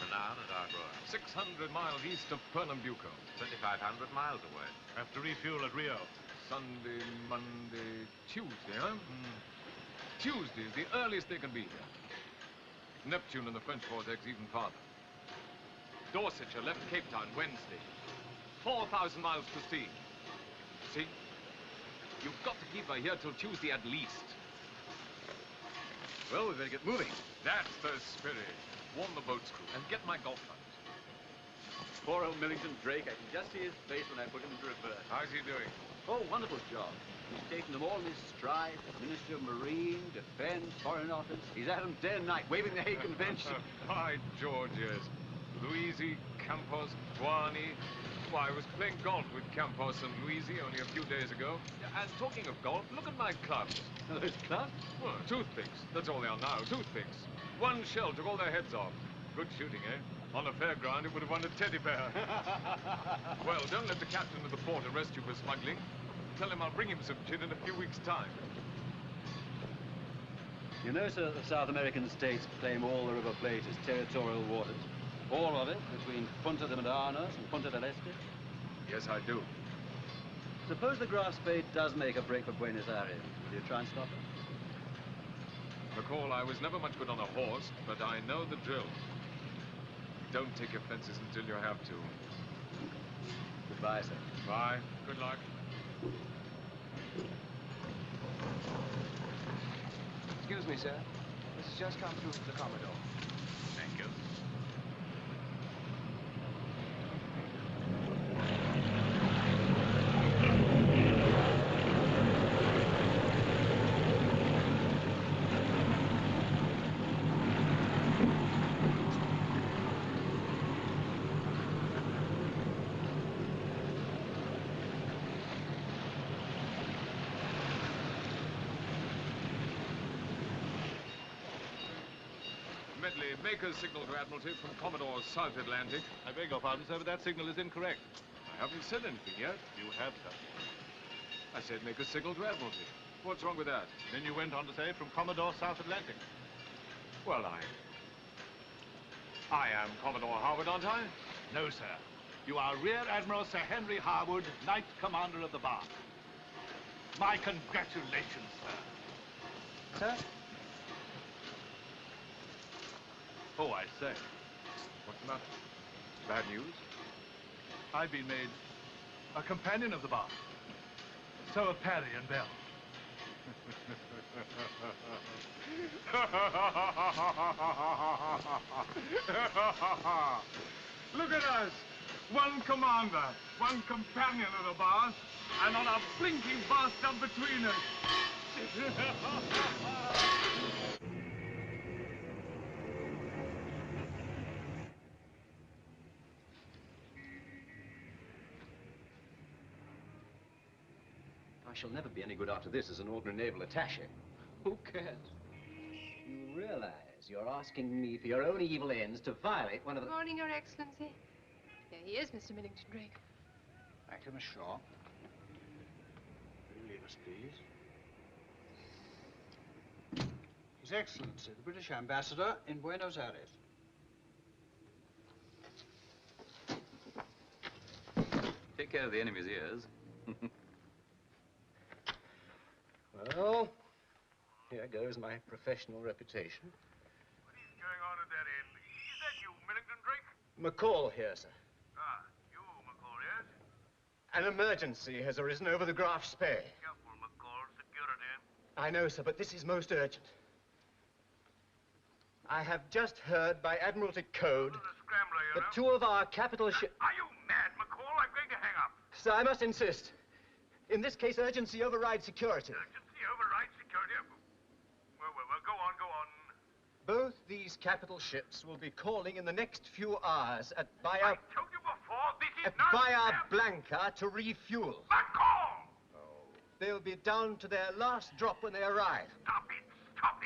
[SPEAKER 7] Milan and Argoa.
[SPEAKER 16] 600 miles east of Pernambuco.
[SPEAKER 7] 2,500 miles away.
[SPEAKER 11] Have to refuel at Rio.
[SPEAKER 16] Sunday, Monday, Tuesday, huh? Tuesday is the earliest they can be here. Neptune and the French vortex even farther. Dorsetshire left Cape Town Wednesday. 4,000 miles to sea. See? You've got to keep her here till Tuesday at least.
[SPEAKER 14] Well, we better get moving.
[SPEAKER 16] That's the spirit. Warn the boat's crew and get my golf clubs.
[SPEAKER 14] Poor old Millington Drake, I can just see his face when I put him into reverse.
[SPEAKER 16] How's he doing?
[SPEAKER 14] Oh, wonderful job. He's taken them all in his stride. Minister of Marine, Defense, Foreign Office. He's at them day and night, waving the Hague Convention.
[SPEAKER 16] By George, yes. Luisi, Campos, Guani. Why, I was playing golf with Campos and Luisi only a few days ago. And talking of golf, look at my clubs.
[SPEAKER 14] Those clubs?
[SPEAKER 16] Well, toothpicks. That's all they are now, toothpicks. One shell took all their heads off. Good shooting, eh? On a fairground, it would have won a teddy bear. Well, don't let the captain of the port arrest you for smuggling. Tell him I'll bring him some gin in a few weeks' time.
[SPEAKER 13] You know, sir, the South American states claim all the River Plate as territorial waters. All of it between Punta de Medanos and Punta del Este.
[SPEAKER 16] Yes, I do.
[SPEAKER 10] Suppose the Graf Spee does make a break for Buenos Aires. Will you try and stop it?
[SPEAKER 14] McCall, I was never much good on a horse, but I know the drill. Don't take offenses until you have to.
[SPEAKER 10] Goodbye, sir.
[SPEAKER 14] Bye. Good luck.
[SPEAKER 16] Excuse me, sir. This has just come through from the Commodore.
[SPEAKER 14] Thank you. Medley, make a signal to Admiralty from Commodore South Atlantic.
[SPEAKER 6] I beg your pardon, sir, but that signal is incorrect.
[SPEAKER 14] I haven't said anything yet.
[SPEAKER 6] You have, sir.
[SPEAKER 14] I said make a signal to Admiralty. What's wrong with that?
[SPEAKER 6] Then you went on to say from Commodore South Atlantic.
[SPEAKER 14] Well, I am Commodore Harwood, aren't I?
[SPEAKER 8] No, sir. You are Rear Admiral Sir Henry Harwood, Knight Commander of the Bar. My congratulations, sir.
[SPEAKER 16] Sir?
[SPEAKER 8] Oh, I say.
[SPEAKER 14] What's the matter? Bad news?
[SPEAKER 8] I've been made a companion of the bar. So are Parry and Bell.
[SPEAKER 14] Look at us! One commander, one companion of the bar, and not a blinking bathtub between us.
[SPEAKER 12] I shall never be any good after this as an ordinary naval attaché. Who cares? You realize you're asking me for your own evil ends to violate one of the...
[SPEAKER 1] Good morning, Your Excellency. Here he is, Mr. Millington Drake.
[SPEAKER 24] Thank you, Miss Shaw. Will you leave us, please? His Excellency, the British Ambassador in Buenos Aires.
[SPEAKER 10] Take care of the enemy's ears.
[SPEAKER 12] Well, here goes my professional reputation.
[SPEAKER 8] What is going on at that end? Is that you, Millington Drake?
[SPEAKER 12] McCall here, sir.
[SPEAKER 8] Ah, you, McCall, yes?
[SPEAKER 12] An emergency has arisen over the Graf Spee.
[SPEAKER 8] Careful, McCall. Security.
[SPEAKER 12] I know, sir, but this is most urgent. I have just heard by Admiralty Code that two of our capital ships...
[SPEAKER 8] Are you mad, McCall? I'm going to hang up.
[SPEAKER 12] Sir, I must insist. In this case, urgency overrides security.
[SPEAKER 8] Urgency overrides security. Well, go on, go on.
[SPEAKER 12] Both these capital ships will be calling in the next few hours at Bahia...
[SPEAKER 8] I told you before, this is
[SPEAKER 12] at
[SPEAKER 8] not...
[SPEAKER 12] Bahia Blanca to refuel.
[SPEAKER 8] McCall!
[SPEAKER 12] They'll be down to their last drop when they arrive.
[SPEAKER 8] Stop it, stop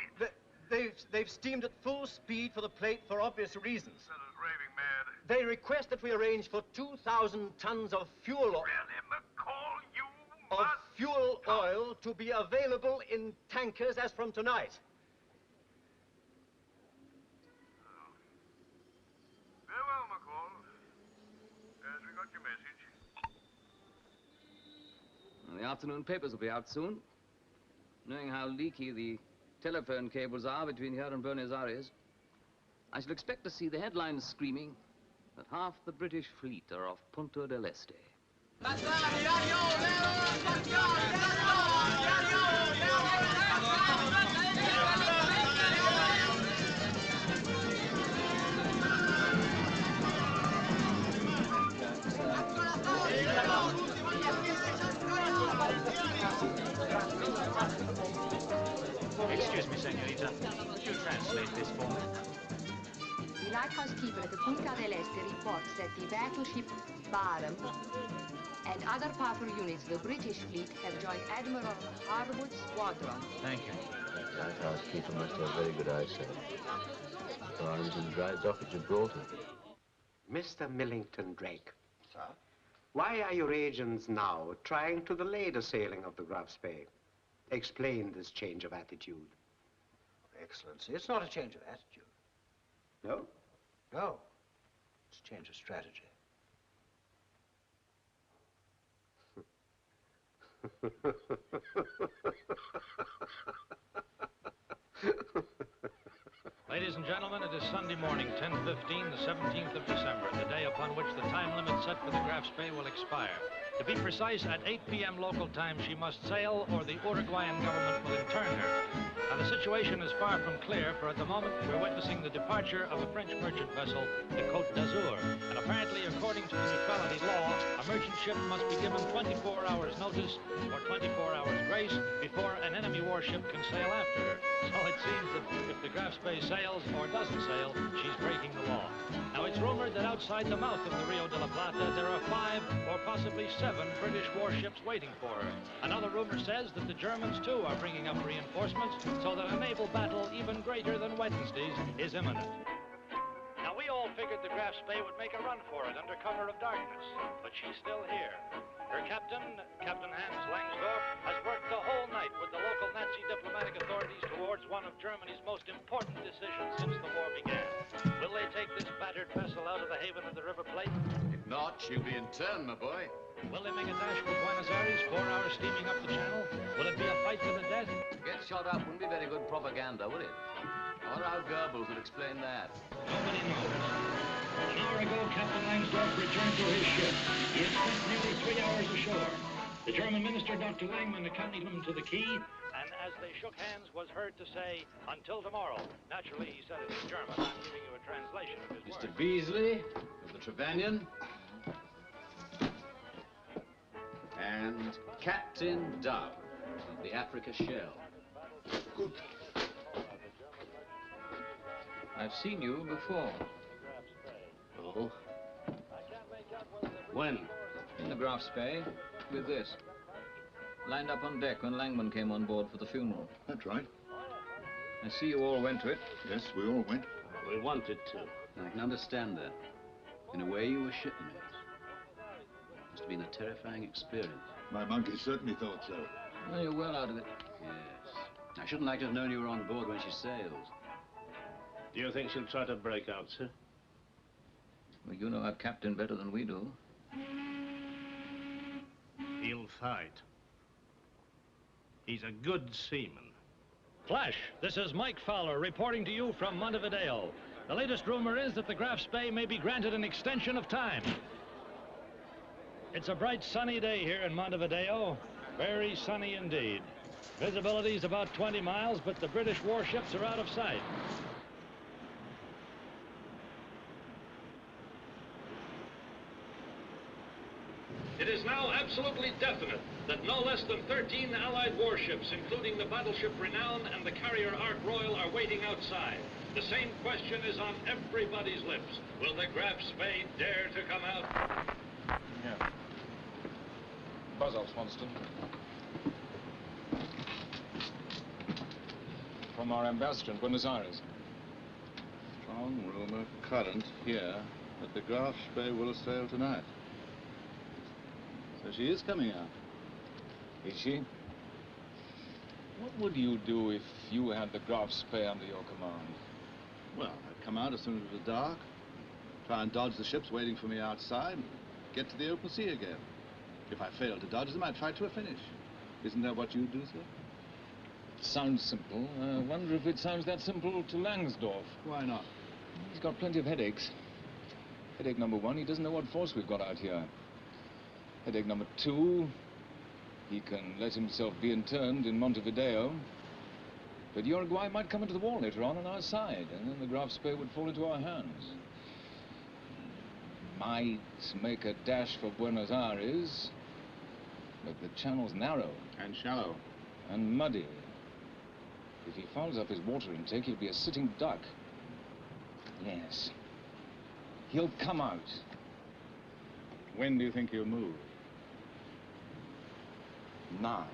[SPEAKER 8] it.
[SPEAKER 12] They've steamed at full speed for the plate for obvious reasons.
[SPEAKER 8] Fellow's raving mad.
[SPEAKER 12] They request that we arrange for 2,000 tons of fuel oil.
[SPEAKER 8] Really, McCall, you
[SPEAKER 12] Of fuel oil to be available in tankers as from tonight.
[SPEAKER 8] Very well, McCall. Yes, we got your message.
[SPEAKER 10] The afternoon papers will be out soon. Knowing how leaky the telephone cables are between here and Buenos Aires, I shall expect to see the headlines screaming that half the British fleet are off Punta del Este.
[SPEAKER 15] Excuse me, senorita. Would you translate this for me?
[SPEAKER 18] The lighthouse keeper at the Punta del Este reports that the battleship Barham and other powerful units of the British fleet have joined Admiral Harwood's squadron.
[SPEAKER 15] Thank you.
[SPEAKER 2] Lighthouse keeper must have very good eyesight. Barnes and dry dock at Gibraltar.
[SPEAKER 22] Mr. Millington Drake.
[SPEAKER 24] Sir?
[SPEAKER 22] Why are your agents now trying to delay the sailing of the Graf Spee? Explain this change of attitude.
[SPEAKER 24] Excellency, it's not a change of attitude.
[SPEAKER 22] No?
[SPEAKER 24] No. It's a change of strategy.
[SPEAKER 15] Ladies and gentlemen, it is Sunday morning, 10:15, the 17th of December, the day upon which the time limit set for the Graf Spee will expire. To be precise, at 8 p.m. local time, she must sail or the Uruguayan government will intern her. Now, the situation is far from clear, for at the moment we're witnessing the departure of a French merchant vessel, the Côte d'Azur. And apparently, according to the neutrality law, a merchant ship must be given 24 hours notice or 24 hours grace before an enemy warship can sail after her. So it seems that if the Graf Spee sails or doesn't sail, she's breaking the law. Now, it's rumored that outside the mouth of the Rio de la Plata, there are 5 or possibly 7 British warships waiting for her. Another rumor says that the Germans, too, are bringing up reinforcements, so that a naval battle even greater than Wednesday's is imminent. Now, we all figured the Graf Spee would make a run for it under cover of darkness, but she's still here. Her captain, Captain Hans Langsdorff, has worked the whole night with the local Nazi diplomatic authorities towards one of Germany's most important decisions since the war began. Will they take this battered vessel out of the haven of the River Plate?
[SPEAKER 4] If not, she'll be interned, my boy.
[SPEAKER 15] Will they make a dash for Buenos Aires, 4 hours steaming up the channel? Will it be a fight to the death?
[SPEAKER 10] To get shot up wouldn't be very good propaganda, would it? I wonder how Goebbels would explain that.
[SPEAKER 15] Nobody knows. An hour ago, Captain Langsdorff returned to his ship. He had spent nearly 3 hours ashore. The German minister, Dr. Langman, accompanied him to the quay, and as they shook hands, was heard to say, "Until tomorrow." Naturally, he said it in German. I'm giving you a translation of his words.
[SPEAKER 4] Mr. Beasley of the Trevanion. And Captain Dove of the Africa Shell.
[SPEAKER 8] Good.
[SPEAKER 4] I've seen you before.
[SPEAKER 8] Oh? When?
[SPEAKER 4] In the Graf Spee, with this. Lined up on deck when Langman came on board for the funeral.
[SPEAKER 8] That's right.
[SPEAKER 4] I see you all went to it.
[SPEAKER 8] Yes, we all went.
[SPEAKER 13] We wanted to.
[SPEAKER 17] I can understand that. In a way, you were shipmates. Must have been a terrifying experience.
[SPEAKER 8] My monkey certainly thought so.
[SPEAKER 4] Well, you're well out of it.
[SPEAKER 17] Yes. I shouldn't like to have known you were on board when she sails.
[SPEAKER 3] Do you think she'll try to break out, sir?
[SPEAKER 4] Well, you know our captain better than we do.
[SPEAKER 3] He'll fight. He's a good seaman.
[SPEAKER 15] Flash, this is Mike Fowler reporting to you from Montevideo. The latest rumor is that the Graf Spee may be granted an extension of time. It's a bright, sunny day here in Montevideo. Very sunny indeed. Visibility is about 20 miles, but the British warships are out of sight. It is now absolutely definite that no less than 13 Allied warships, including the battleship Renown and the carrier Ark Royal, are waiting outside. The same question is on everybody's lips. Will the Graf Spee dare to come out?
[SPEAKER 14] Yeah. Buzz off, Swanston. From our ambassador in Buenos Aires.
[SPEAKER 8] Strong rumor current here that the Graf Spee will sail tonight. So she is coming out.
[SPEAKER 14] Is she? What would you do if you had the Graf Spee under your command?
[SPEAKER 8] Well, I'd come out as soon as it was dark, try and dodge the ships waiting for me outside, and get to the open sea again. If I failed to dodge them, I'd fight to a finish. Isn't that what you'd do, sir?
[SPEAKER 14] Sounds simple. I wonder if it sounds that simple to Langsdorff.
[SPEAKER 8] Why not?
[SPEAKER 14] He's got plenty of headaches. Headache number 1, he doesn't know what force we've got out here. Headache number 2, he can let himself be interned in Montevideo. But Uruguay might come into the war later on our side, and then the Graf Spee would fall into our hands. Might make a dash for Buenos Aires, but the channel's narrow.
[SPEAKER 8] And shallow.
[SPEAKER 14] And muddy. If he fouls up his water intake, he'll be a sitting duck. Yes. He'll come out.
[SPEAKER 8] When do you think he'll move?
[SPEAKER 14] Now.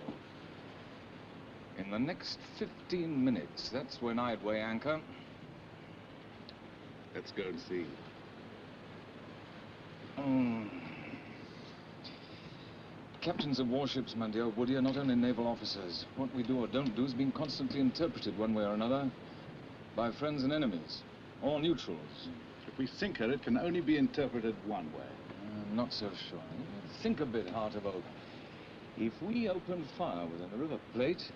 [SPEAKER 14] In the next 15 minutes, that's when I'd weigh anchor.
[SPEAKER 8] Let's go and see.
[SPEAKER 14] Captains of warships, my dear Woody, are not only naval officers. What we do or don't do has been constantly interpreted one way or another by friends and enemies, or neutrals.
[SPEAKER 8] If we sink her, it can only be interpreted one way.
[SPEAKER 14] I'm not so sure. Think a bit, Heart of Oak. If we open fire within the River Plate,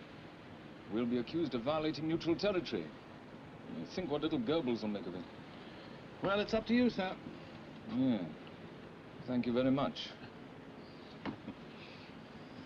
[SPEAKER 14] we'll be accused of violating neutral territory. You think what little Goebbels will make of it.
[SPEAKER 8] Well, it's up to you, sir.
[SPEAKER 14] Yeah. Thank you very much.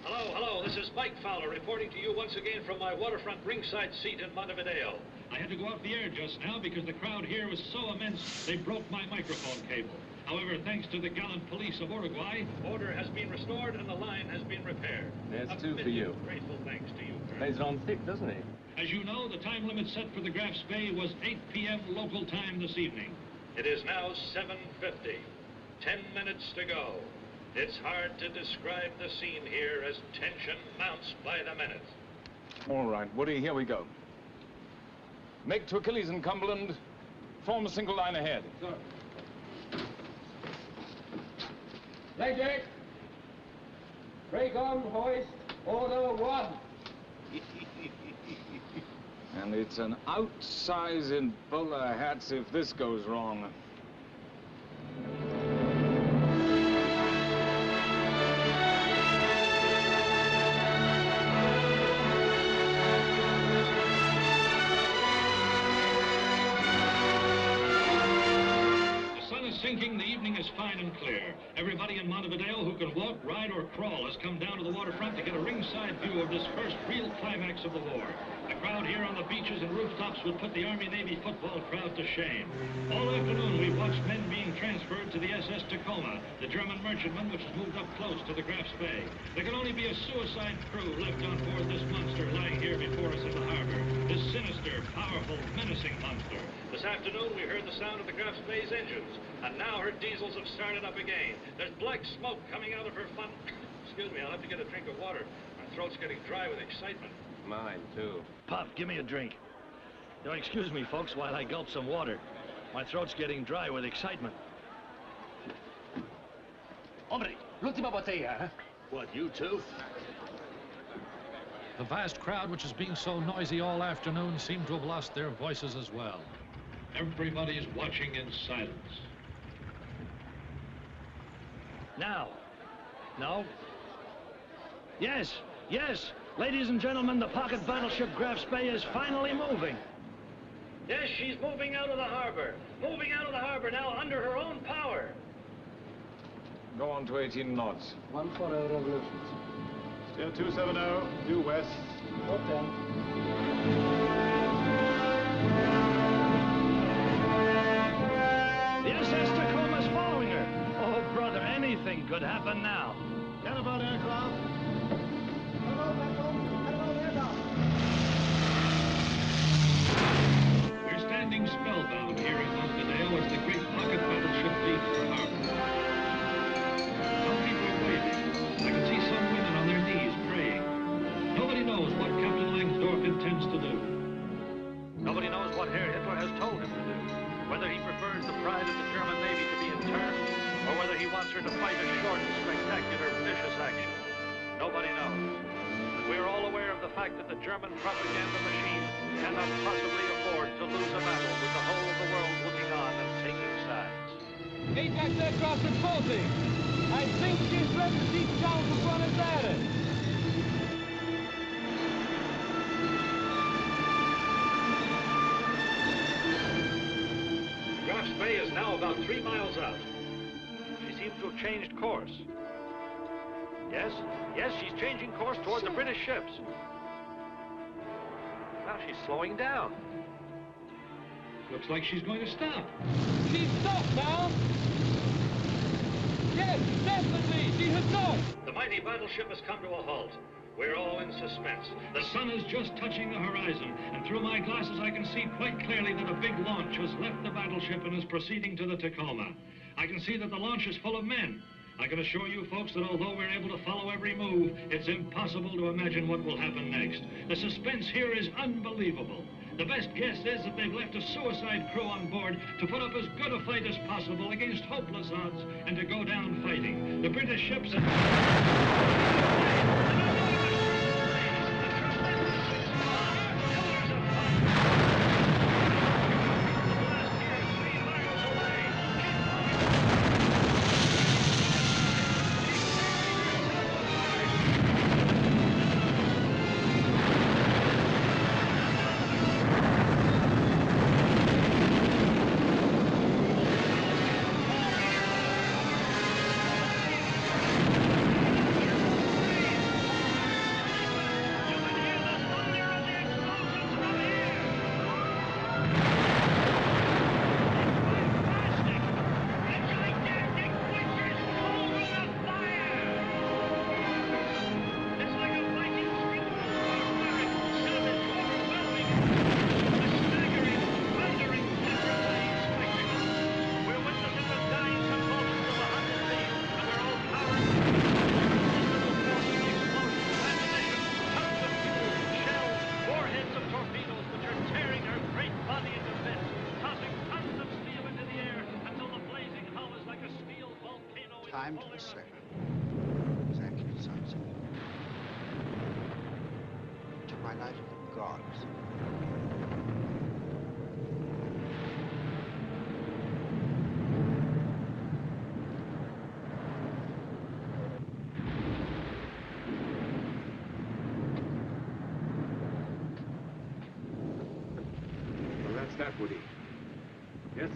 [SPEAKER 15] Hello, this is Mike Fowler reporting to you once again from my waterfront ringside seat in Montevideo. I had to go off the air just now because the crowd here was so immense they broke my microphone cable. However, thanks to the gallant police of Uruguay, order has been restored and the line has been repaired.
[SPEAKER 14] There's two for you.
[SPEAKER 15] Grateful thanks to you.
[SPEAKER 14] Plays it on thick, doesn't he?
[SPEAKER 15] As you know, the time limit set for the Graf Spee was 8 p.m. local time this evening. It is now 7:50. 10 minutes to go. It's hard to describe the scene here as tension mounts by the minute.
[SPEAKER 14] All right, Woody, here we go. Make to Achilles and Cumberland. Form a single line ahead.
[SPEAKER 5] Sir. Lay Jack. Break on, hoist. Order 1.
[SPEAKER 14] And it's an outsize in bowler hats if this goes wrong.
[SPEAKER 15] Sinking, the evening is fine and clear. Everybody in Montevideo who can walk, ride, or crawl has come down to the waterfront to get a ringside view of this first real climax of the war. The crowd here on the beaches and rooftops would put the Army-Navy football crowd to shame. All afternoon, we've watched men being transferred to the SS Tacoma, the German merchantman which has moved up close to the Graf Spee. There can only be a suicide crew left on board this monster lying here before us in the harbor. This sinister, powerful, menacing monster. This afternoon, we heard the sound of the Graf Spee's engines, and now her diesels have started up again. There's black smoke coming out of her funnel. Excuse me, I'll have to get a drink of water. My throat's getting dry with excitement.
[SPEAKER 3] Mine, too.
[SPEAKER 15] Pop, give me a drink. Now, excuse me, folks, while I gulp some water. My throat's getting dry with excitement.
[SPEAKER 12] Hombre, l'ultima botella, huh?
[SPEAKER 15] What, you too?
[SPEAKER 19] The vast crowd, which has been so noisy all afternoon, seem to have lost their voices as well.
[SPEAKER 15] Everybody is watching in silence. Now. No. Yes, yes. Ladies and gentlemen, the pocket battleship Graf Spee is finally moving. Yes, she's moving out of the harbor. Moving out of the harbor now under her own power.
[SPEAKER 14] Go on to 18 knots.
[SPEAKER 5] 140 revolutions.
[SPEAKER 6] Still 270, due west.
[SPEAKER 5] 410.
[SPEAKER 15] The SS Tacoma's following her. Oh, brother, anything could happen now.
[SPEAKER 6] Get about aircraft.
[SPEAKER 15] We're standing spellbound here in Montevideo as the great pocket battleship leaves the harbor. Some people are waving. I can see some women on their knees praying. Nobody knows what Captain Langsdorff intends to do. Nobody knows what Herr Hitler has told him to do. Whether he prefers the pride of the German Navy to be interned, or whether he wants her to fight a short, spectacular, vicious action. Nobody knows. But we're all aware of the fact that the German propaganda machine cannot possibly afford to lose a battle with the whole of the world looking on and taking sides.
[SPEAKER 5] Ajax aircraft reporting. I think she's ready to deep down to Buenos Aires.
[SPEAKER 15] Graf Spee is now about 3 miles out. She seems to have changed course. Yes, she's changing course toward the British ships. Now she's slowing down. Looks like she's going to stop.
[SPEAKER 5] She's stopped now. Yes, definitely, she has stopped.
[SPEAKER 15] The mighty battleship has come to a halt. We're all in suspense. The sun is just touching the horizon, and through my glasses I can see quite clearly that a big launch has left the battleship and is proceeding to the Tacoma. I can see that the launch is full of men. I can assure you folks that although we're able to follow every move, it's impossible to imagine what will happen next. The suspense here is unbelievable. The best guess is that they've left a suicide crew on board to put up as good a fight as possible against hopeless odds and to go down fighting. The British ships...
[SPEAKER 24] time to be slain. Exactly at sunset. I took my life from the gods.
[SPEAKER 6] Well, that's that, Woody. Yes, sir.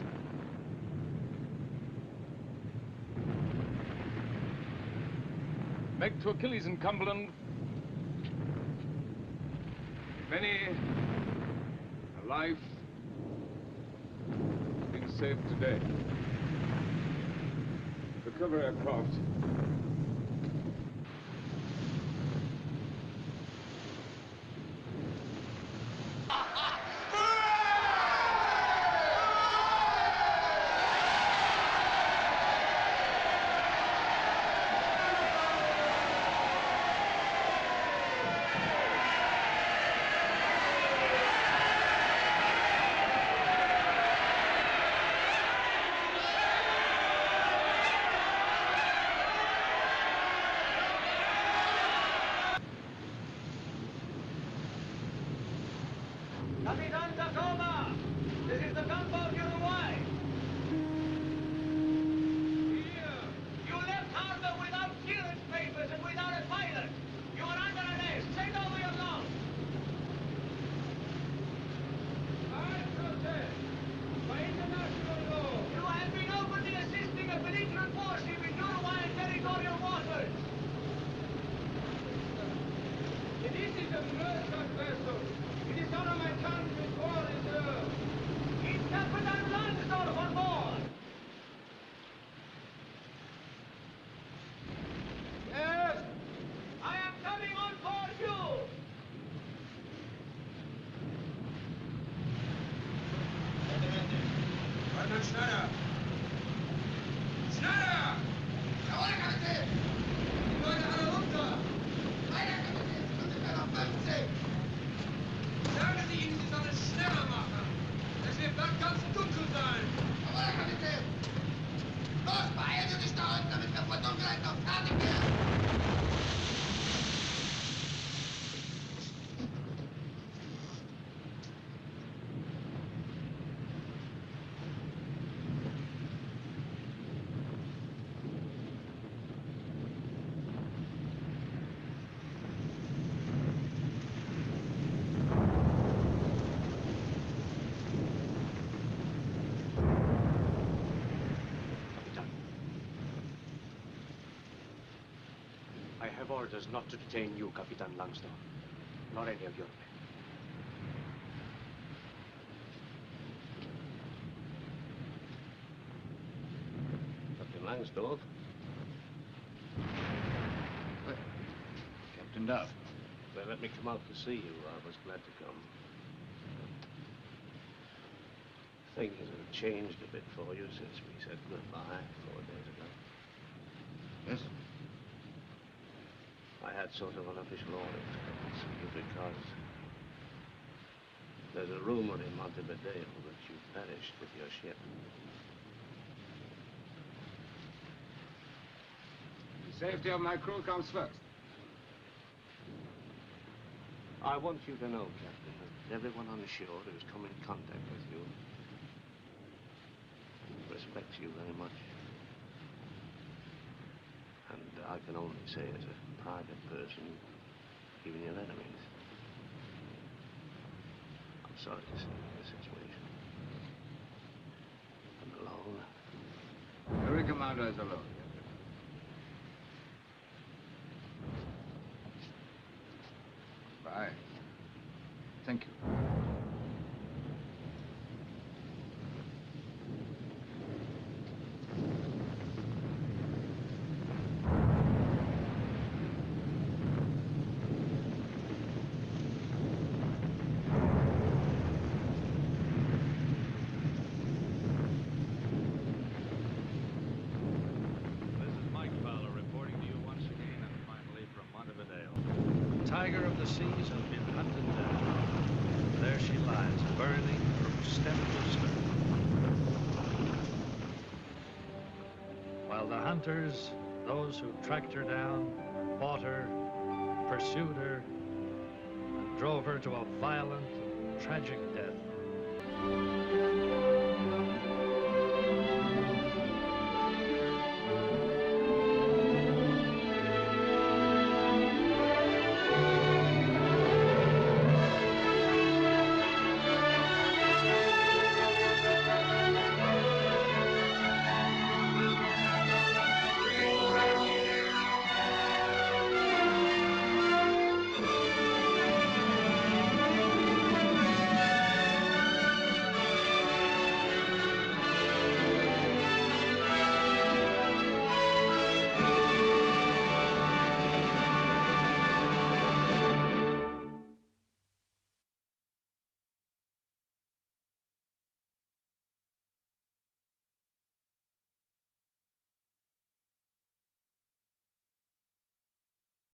[SPEAKER 14] Meg to Achilles in Cumberland. Many a life being saved today. Recover aircraft.
[SPEAKER 5] Capitan Tacoma! This is the gunboat Uruguay. Here. You left harbor without clearance papers and without a pilot. You are under arrest. Send over your guns. I protest. By international law. You have been openly assisting a belligerent warship in Uruguayan territorial waters. This is a merchant vessel. It is honor my country's war reserve. It's Captain Langsdorff on board. Yes. I am coming on board you.
[SPEAKER 16] Lieutenant Schneider! Schneider! Jawohl, Kapitän! Die Leute alle runter! Weiter, Kapitän! Stunde noch 50! Sagen Sie ihnen, sie sollen es schneller machen! Es wird bald ganz dunkel sein! Jawohl, Kapitän! Los, beeilen Sie sich da unten, damit wir vor Dunkelheit noch fertig werden!
[SPEAKER 12] I have orders not to detain you, Capitan Langsdorff, nor any of your men.
[SPEAKER 3] Captain Langsdorff?
[SPEAKER 2] Well, Captain Duff.
[SPEAKER 3] They let me come out to see you. I was glad to come. Things have changed a bit for you since we said goodbye 4 days ago.
[SPEAKER 2] Yes?
[SPEAKER 3] I had sort of unofficial orders to come and see you because there's a rumor in Montevideo that you perished with your ship.
[SPEAKER 14] The safety of my crew comes first.
[SPEAKER 3] I want you to know, Captain, that everyone on shore who's come in contact with you respects you very much. And I can only say as a private person, even your enemies. I'm sorry to see you in this situation. And alone.
[SPEAKER 2] Every commander is alone. Bye. Thank you.
[SPEAKER 15] Tiger of the seas has been hunted down. There she lies, burning from stem to stern. While the hunters
[SPEAKER 19] those who tracked her down, fought her, pursued her, and drove her to a violent and tragic death.